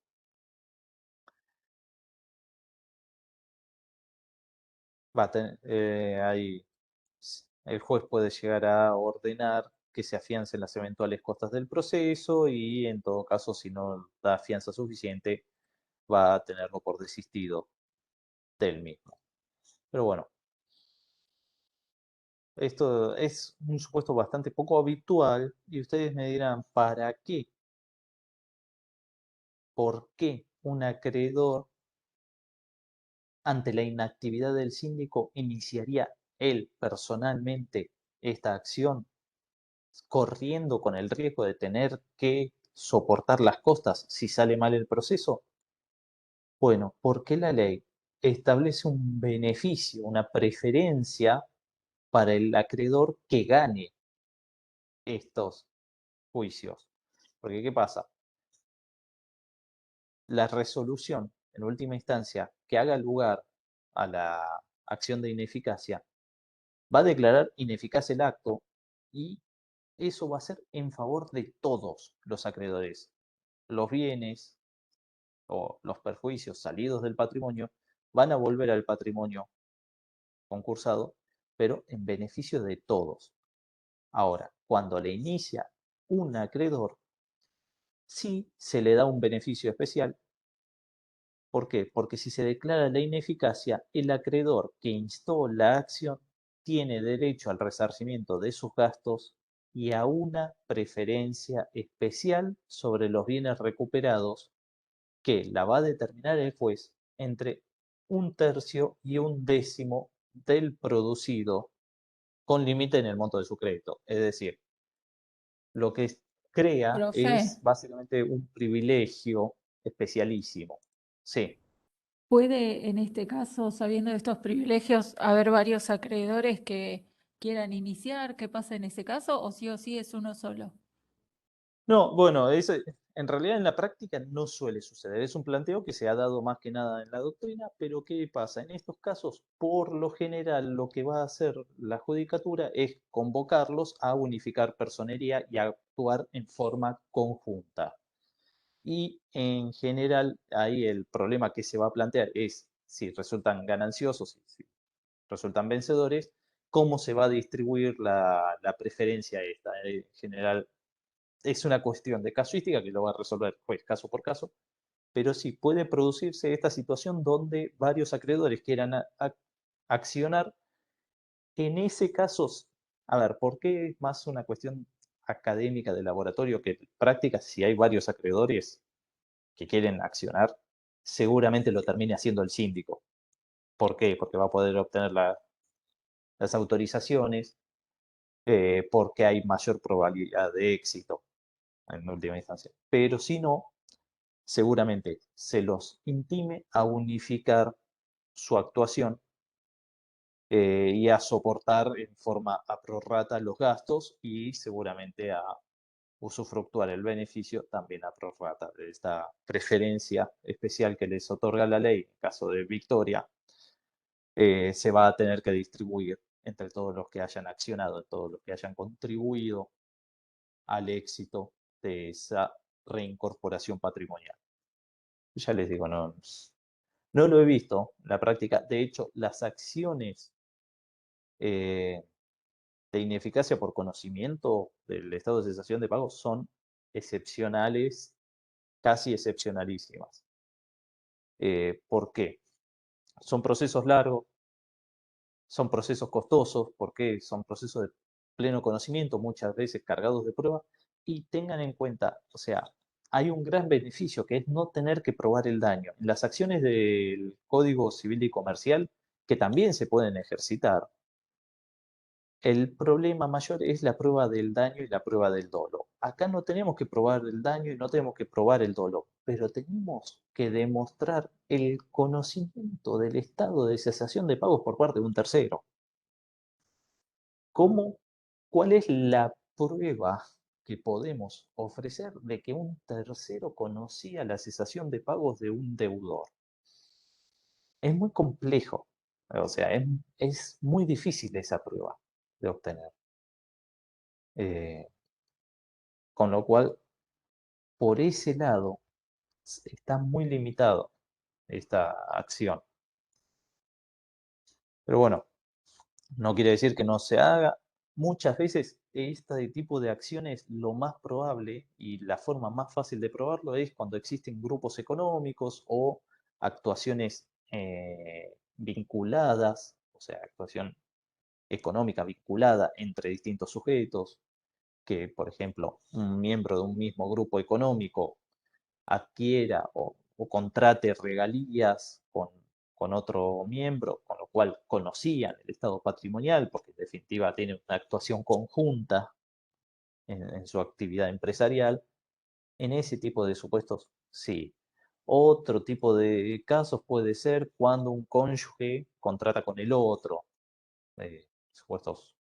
Va a tener, el juez puede llegar a ordenar que se afiancen las eventuales costas del proceso y, en todo caso, si no da fianza suficiente, va a tenerlo por desistido del mismo. Pero bueno, esto es un supuesto bastante poco habitual y ustedes me dirán, ¿para qué? ¿Por qué un acreedor, ante la inactividad del síndico, iniciaría él personalmente esta acción, corriendo con el riesgo de tener que soportar las costas si sale mal el proceso? Bueno, porque la ley establece un beneficio, una preferencia para el acreedor que gane estos juicios. Porque, ¿qué pasa? La resolución, en última instancia, que haga lugar a la acción de ineficacia, va a declarar ineficaz el acto y eso va a ser en favor de todos los acreedores. Los bienes o los perjuicios salidos del patrimonio van a volver al patrimonio concursado, pero en beneficio de todos. Ahora, cuando le inicia un acreedor, sí se le da un beneficio especial. ¿Por qué? Porque si se declara la ineficacia, el acreedor que instó la acción tiene derecho al resarcimiento de sus gastos y a una preferencia especial sobre los bienes recuperados que la va a determinar el juez entre 1/3 y 1/10 del producido, con límite en el monto de su crédito. Es decir, lo que crea Profe, es básicamente un privilegio especialísimo. Sí. ¿puede en este caso, sabiendo de estos privilegios, haber varios acreedores que quieran iniciar? ¿Qué pasa en ese caso? ¿O sí es uno solo? No, bueno, en realidad en la práctica no suele suceder. Es un planteo que se ha dado más que nada en la doctrina, pero ¿qué pasa? En estos casos, por lo general, lo que va a hacer la judicatura es convocarlos a unificar personería y a actuar en forma conjunta. Y en general, ahí el problema que se va a plantear es si resultan gananciosos, si resultan vencedores, cómo se va a distribuir la preferencia esta. En general, es una cuestión de casuística que lo va a resolver el juez caso por caso, pero sí puede producirse esta situación donde varios acreedores quieran accionar. En ese caso, a ver, ¿por qué es más una cuestión académica de laboratorio que práctica? Si hay varios acreedores que quieren accionar, seguramente lo termine haciendo el síndico. ¿Por qué? Porque va a poder obtener las autorizaciones, porque hay mayor probabilidad de éxito en última instancia. Pero si no, seguramente se los intime a unificar su actuación y a soportar en forma a prorrata los gastos y seguramente a usufructuar el beneficio también a prorrata de esta preferencia especial que les otorga la ley en caso de victoria. Se va a tener que distribuir entre todos los que hayan accionado, todos los que hayan contribuido al éxito de esa reincorporación patrimonial. Ya les digo, no lo he visto en la práctica. De hecho, las acciones de ineficacia por conocimiento del estado de cesación de pago son excepcionales, casi excepcionalísimas. ¿Por qué? Son procesos largos, son procesos costosos, porque son procesos de pleno conocimiento, muchas veces cargados de prueba, y tengan en cuenta, o sea, hay un gran beneficio que es no tener que probar el daño. En las acciones del Código Civil y Comercial, que también se pueden ejercitar, el problema mayor es la prueba del daño y la prueba del dolo. Acá no tenemos que probar el daño y no tenemos que probar el dolo, pero tenemos que demostrar el conocimiento del estado de cesación de pagos por parte de un tercero. ¿Cuál es la prueba que podemos ofrecer de que un tercero conocía la cesación de pagos de un deudor? es muy complejo. O sea, es muy difícil esa prueba de obtener. Con lo cual, por ese lado, está muy limitado esta acción. Pero bueno, no quiere decir que no se haga. Muchas veces este tipo de acciones, lo más probable y la forma más fácil de probarlo es cuando existen grupos económicos o actuaciones vinculadas, o sea, actuación económica vinculada entre distintos sujetos, que por ejemplo un miembro de un mismo grupo económico adquiera o contrate regalías con otro miembro, con lo cual conocían el estado patrimonial, porque en definitiva tienen una actuación conjunta en su actividad empresarial. En ese tipo de supuestos, sí. Otro tipo de casos puede ser cuando un cónyuge contrata con el otro, supuestos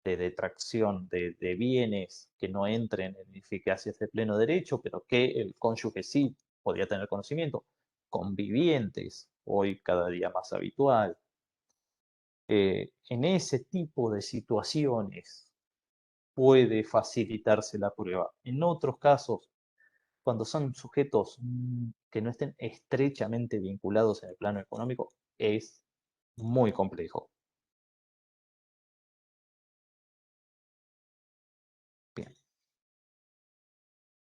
de detracción de bienes que no entren en eficacias de pleno derecho, pero que el cónyuge sí podía tener conocimiento, convivientes, hoy cada día más habitual. En ese tipo de situaciones puede facilitarse la prueba. En otros casos, cuando son sujetos que no estén estrechamente vinculados en el plano económico, es muy complejo. Bien.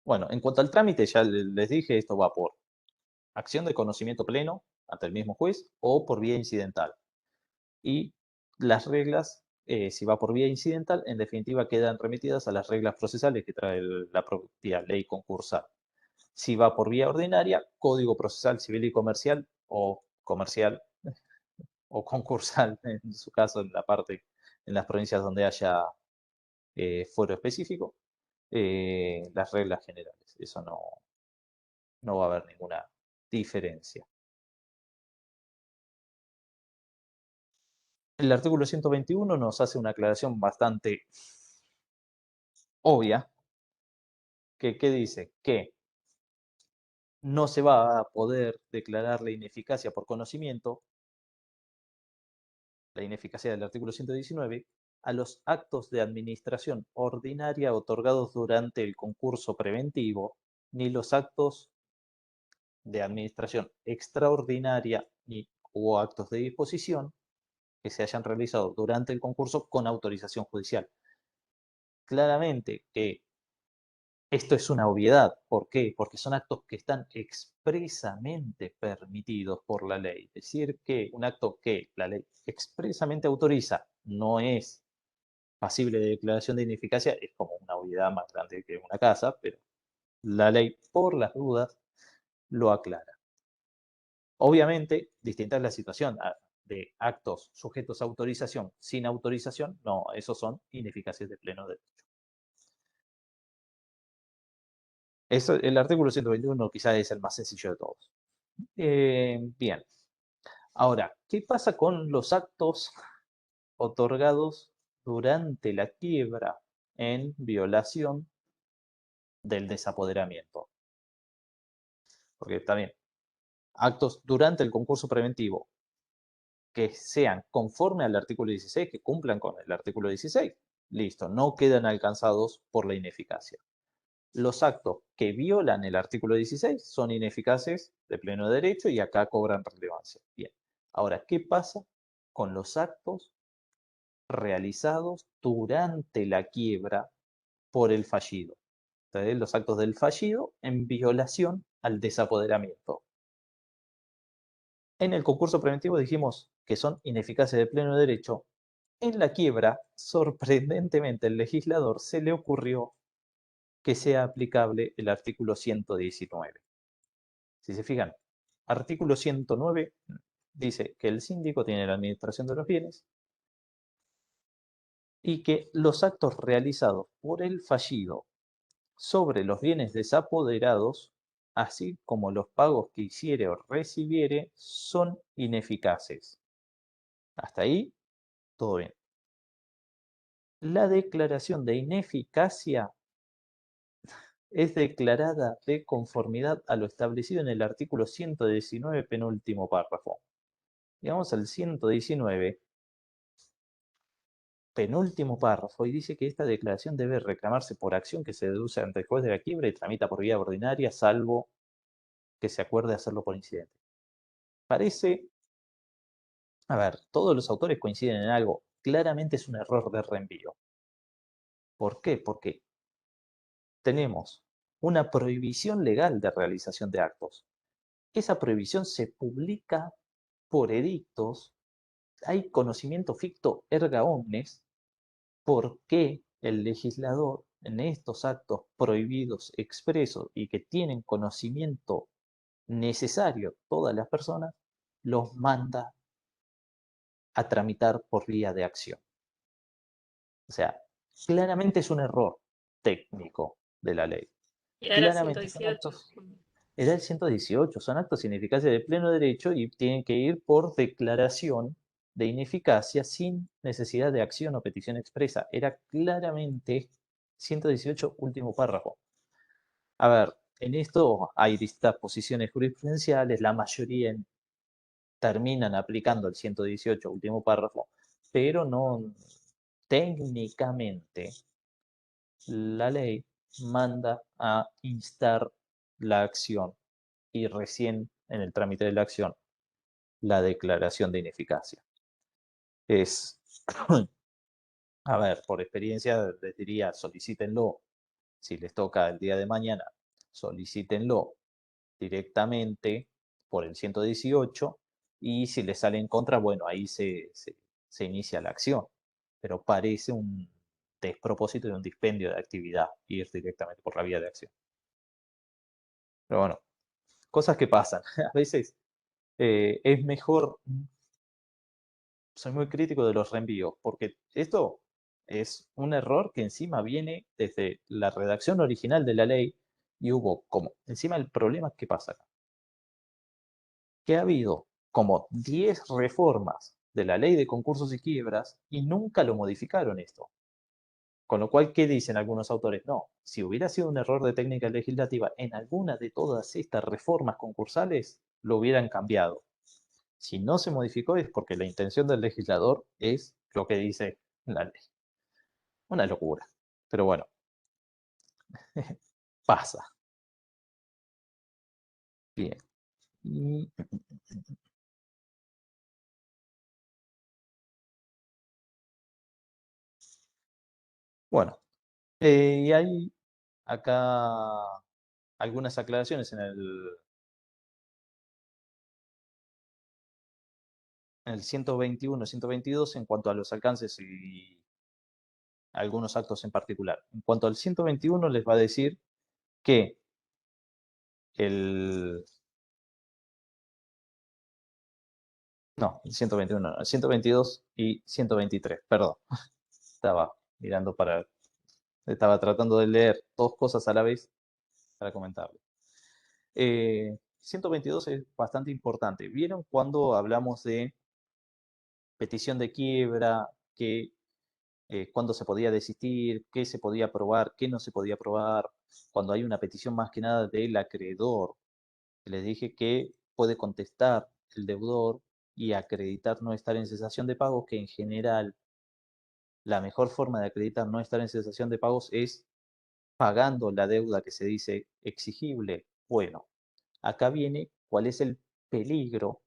Bueno, en cuanto al trámite, ya les dije, esto va por acción de conocimiento pleno ante el mismo juez o por vía incidental. Y las reglas, si va por vía incidental, en definitiva quedan remitidas a las reglas procesales que trae la propia ley concursal. Si va por vía ordinaria, Código Procesal Civil y Comercial o concursal, en su caso, en las provincias donde haya fuero específico, las reglas generales. Eso no va a haber ninguna diferencia. El artículo 121 nos hace una aclaración bastante obvia, que dice que no se va a poder declarar la ineficacia por conocimiento, la ineficacia del artículo 119, a los actos de administración ordinaria otorgados durante el concurso preventivo, ni los actos de administración extraordinaria o actos de disposición que se hayan realizado durante el concurso con autorización judicial. Claramente que esto es una obviedad. ¿Por qué? Porque son actos que están expresamente permitidos por la ley. Es decir, que un acto que la ley expresamente autoriza no es pasible de declaración de ineficacia, es como una obviedad más grande que una casa, pero la ley, por las dudas, lo aclara. Obviamente, distinta es la situación de actos sujetos a autorización sin autorización. No, esos son ineficacias de pleno derecho. El artículo 121 quizás es el más sencillo de todos. Bien. Ahora, ¿qué pasa con los actos otorgados durante la quiebra en violación del desapoderamiento? Porque está bien, actos durante el concurso preventivo que sean conforme al artículo 16, que cumplan con el artículo 16, listo, no quedan alcanzados por la ineficacia. Los actos que violan el artículo 16 son ineficaces de pleno derecho y acá cobran relevancia. Bien, ahora, ¿qué pasa con los actos realizados durante la quiebra por el fallido? Entonces, los actos del fallido en violación al desapoderamiento. En el concurso preventivo dijimos que son ineficaces de pleno derecho. En la quiebra, sorprendentemente, el legislador se le ocurrió que sea aplicable el artículo 119. Si se fijan, artículo 109 dice que el síndico tiene la administración de los bienes y que los actos realizados por el fallido sobre los bienes desapoderados, así como los pagos que hiciere o recibiere, son ineficaces. Hasta ahí, todo bien. La declaración de ineficacia es declarada de conformidad a lo establecido en el artículo 119, penúltimo párrafo. Y vamos al 119, penúltimo párrafo, y dice que esta declaración debe reclamarse por acción que se deduce ante el juez de la quiebra y tramita por vía ordinaria, salvo que se acuerde hacerlo por incidente. Parece, a ver, todos los autores coinciden en algo, claramente es un error de reenvío. ¿Por qué? Porque tenemos una prohibición legal de realización de actos. Esa prohibición se publica por edictos, hay conocimiento ficto erga omnes, por qué el legislador en estos actos prohibidos expresos y que tienen conocimiento necesario todas las personas, los manda a tramitar por vía de acción. O sea, claramente es un error técnico de la ley. Y ahora Claramente son 118. actos, era el 118, son actos sin eficacia de pleno derecho y tienen que ir por declaración de ineficacia sin necesidad de acción o petición expresa. Era claramente 118, último párrafo. A ver, en esto hay distintas posiciones jurisprudenciales, la mayoría terminan aplicando el 118, último párrafo, pero no técnicamente la ley manda a instar la acción y recién en el trámite de la acción la declaración de ineficacia. Es, a ver, por experiencia les diría, solicítenlo. Si les toca el día de mañana, solicítenlo directamente por el 118 y si les sale en contra, bueno, ahí se inicia la acción. Pero parece un despropósito y un dispendio de actividad ir directamente por la vía de acción. Pero bueno, cosas que pasan. A veces es mejor, soy muy crítico de los reenvíos, porque esto es un error que encima viene desde la redacción original de la ley y hubo como, encima el problema que pasa acá, que ha habido como 10 reformas de la ley de concursos y quiebras y nunca lo modificaron esto. Con lo cual, ¿qué dicen algunos autores? No, si hubiera sido un error de técnica legislativa en alguna de todas estas reformas concursales, lo hubieran cambiado. Si no se modificó es porque la intención del legislador es lo que dice la ley. Una locura. Pero bueno, pasa. Bien. Y... bueno, y hay acá algunas aclaraciones en el 121, 122 en cuanto a los alcances y algunos actos en particular. En cuanto al 121 les va a decir que el 121 no, el 122 y 123, perdón. Estaba mirando estaba tratando de leer dos cosas a la vez para comentarlo. 122 es bastante importante. ¿Vieron cuando hablamos de petición de quiebra, que cuándo se podía desistir, qué se podía aprobar, qué no se podía aprobar? Cuando hay una petición más que nada del acreedor, les dije que puede contestar el deudor y acreditar no estar en cesación de pagos, que en general la mejor forma de acreditar no estar en cesación de pagos es pagando la deuda que se dice exigible. Bueno, acá viene cuál es el peligro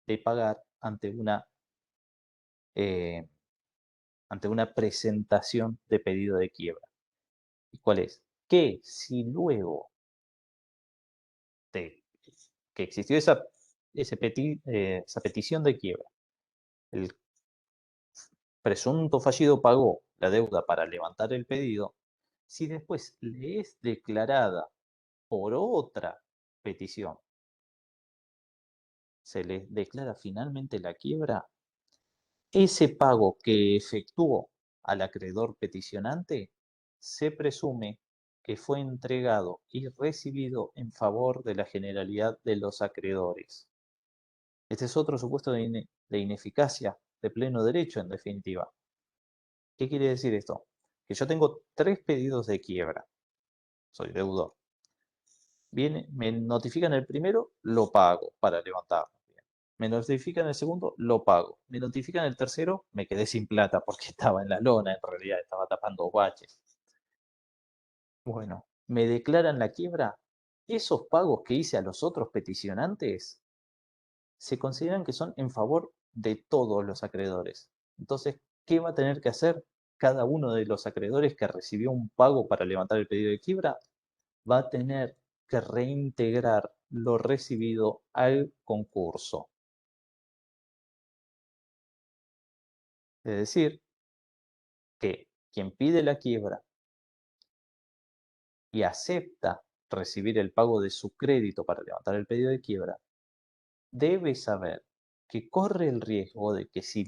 de pagar ante una presentación de pedido de quiebra. ¿Y cuál es? Que si luego de que existió esa petición de quiebra, el presunto fallido pagó la deuda para levantar el pedido, si después le es declarada por otra petición, se le declara finalmente la quiebra, ese pago que efectuó al acreedor peticionante se presume que fue entregado y recibido en favor de la generalidad de los acreedores. Este es otro supuesto de ineficacia de pleno derecho, en definitiva. ¿Qué quiere decir esto? Que yo tengo 3 pedidos de quiebra. Soy deudor. Viene, me notifican el primero, lo pago para levantarlo. Me notifican el segundo, lo pago. Me notifican el tercero, me quedé sin plata porque estaba en la lona, en realidad estaba tapando baches. Bueno, me declaran la quiebra. Esos pagos que hice a los otros peticionantes se consideran que son en favor de todos los acreedores. Entonces, ¿qué va a tener que hacer cada uno de los acreedores que recibió un pago para levantar el pedido de quiebra? Va a tener que reintegrar lo recibido al concurso. Es decir, que quien pide la quiebra y acepta recibir el pago de su crédito para levantar el pedido de quiebra, debe saber que corre el riesgo de que si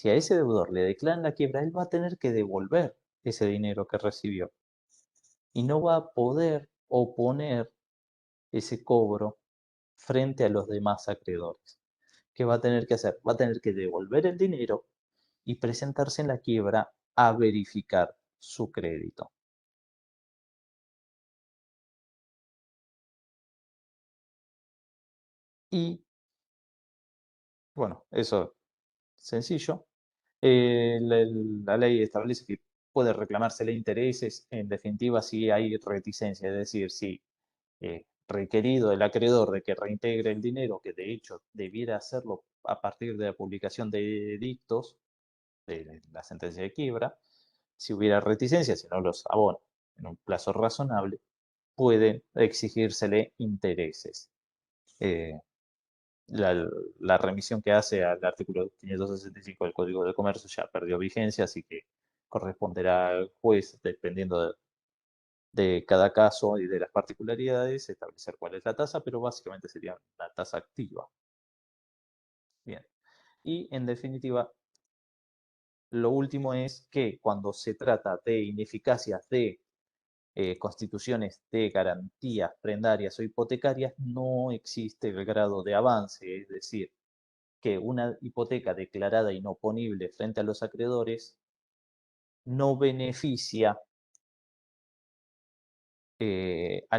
a ese deudor le declaran la quiebra, él va a tener que devolver ese dinero que recibió y no va a poder oponer ese cobro frente a los demás acreedores. ¿Qué va a tener que hacer? Va a tener que devolver el dinero y presentarse en la quiebra a verificar su crédito. Y bueno, eso es sencillo. La ley establece que puede reclamársele intereses, en definitiva, si hay reticencia, es decir, si requerido el acreedor de que reintegre el dinero, que de hecho debiera hacerlo a partir de la publicación de dictos de la sentencia de quiebra, si hubiera reticencia, si no los abona en un plazo razonable, puede exigírsele intereses. La remisión que hace al artículo 565 del Código de Comercio ya perdió vigencia, así que corresponderá al juez, dependiendo de cada caso y de las particularidades, establecer cuál es la tasa, pero básicamente sería la tasa activa. Bien. Y en definitiva, lo último es que cuando se trata de ineficacias de constituciones de garantías prendarias o hipotecarias, no existe el grado de avance, es decir, que una hipoteca declarada inoponible frente a los acreedores no beneficia a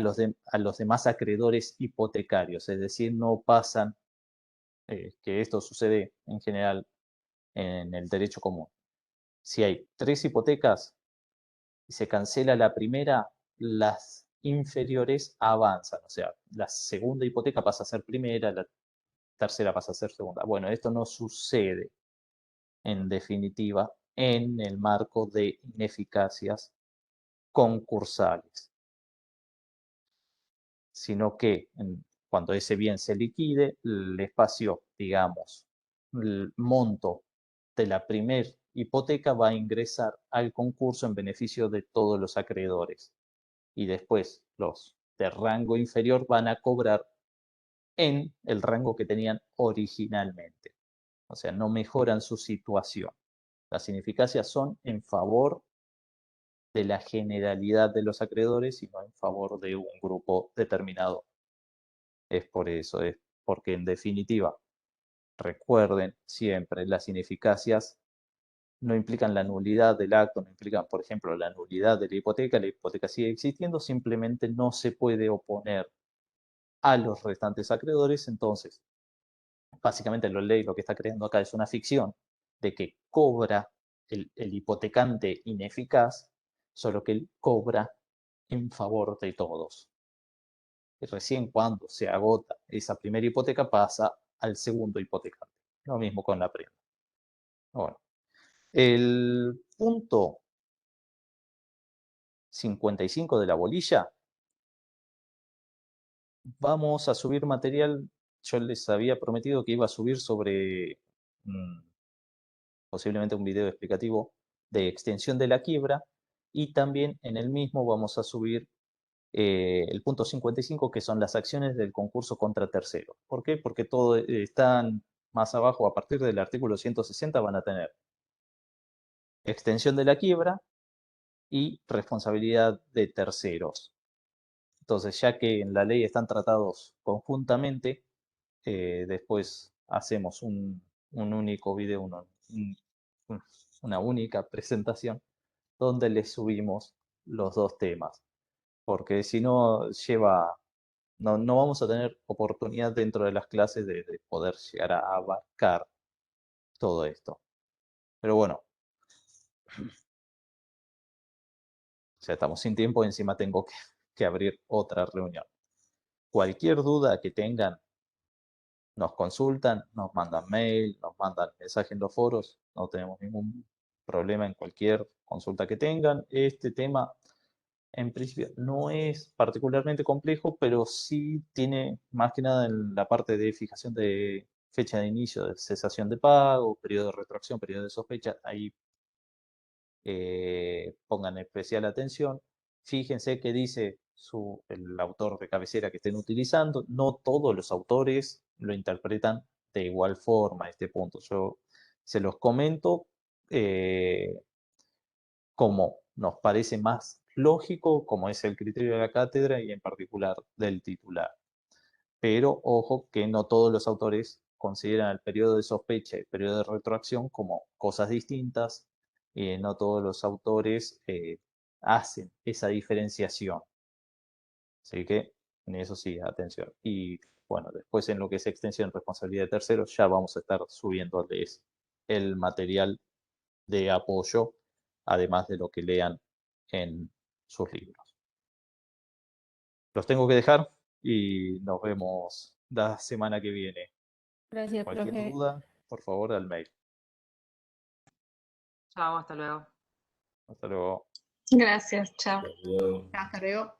los demás acreedores hipotecarios, es decir, no pasan, que esto sucede en general en el derecho común. Si hay 3 hipotecas y se cancela la primera, las inferiores avanzan, o sea, la segunda hipoteca pasa a ser primera, la tercera pasa a ser segunda. Bueno, esto no sucede en definitiva en el marco de ineficacias concursales, sino que cuando ese bien se liquide, el espacio, digamos, el monto de la primera hipoteca va a ingresar al concurso en beneficio de todos los acreedores y después los de rango inferior van a cobrar en el rango que tenían originalmente. O sea, no mejoran su situación. Las ineficacias son en favor de la generalidad de los acreedores y no en favor de un grupo determinado. Es por eso, es porque en definitiva, recuerden siempre, las ineficacias no implican la nulidad del acto, no implican, por ejemplo, la nulidad de la hipoteca sigue existiendo, simplemente no se puede oponer a los restantes acreedores, entonces, básicamente la ley lo que está creando acá es una ficción de que cobra el hipotecante ineficaz, solo que él cobra en favor de todos. Y recién cuando se agota esa primera hipoteca pasa al segundo hipotecante. Lo mismo con la prenda. Bueno, el punto 55 de la bolilla, vamos a subir material. Yo les había prometido que iba a subir sobre posiblemente un video explicativo de extensión de la quiebra y también en el mismo vamos a subir el punto 55, que son las acciones del concurso contra terceros. ¿Por qué? Porque todo están más abajo, a partir del artículo 160 van a tener extensión de la quiebra y responsabilidad de terceros. Entonces, ya que en la ley están tratados conjuntamente, después hacemos un único video, una única presentación donde les subimos los dos temas. Porque si no lleva no vamos a tener oportunidad dentro de las clases de poder llegar a abarcar todo esto. Pero bueno, ya estamos sin tiempo, encima tengo que abrir otra reunión. Cualquier duda que tengan, nos consultan, nos mandan mail, nos mandan mensaje en los foros, no tenemos ningún problema en cualquier consulta que tengan. Este tema, en principio, no es particularmente complejo, pero sí tiene más que nada en la parte de fijación de fecha de inicio, de cesación de pago, periodo de retroacción, periodo de sospecha, ahí pongan especial atención. Fíjense que dice el autor de cabecera que estén utilizando. No todos los autores lo interpretan de igual forma este punto. Yo se los comento como nos parece más lógico, como es el criterio de la cátedra y en particular del titular. Pero ojo que no todos los autores consideran el periodo de sospecha y el periodo de retroacción como cosas distintas. No todos los autores hacen esa diferenciación. Así que en eso sí, atención. Y bueno, después en lo que es extensión, responsabilidad de terceros, ya vamos a estar subiéndoles el material de apoyo, además de lo que lean en sus libros. Los tengo que dejar y nos vemos la semana que viene. Gracias, Cualquier profe. duda, por favor, al mail. Chao, hasta luego. Hasta luego. Gracias, chao. Luego. Hasta luego.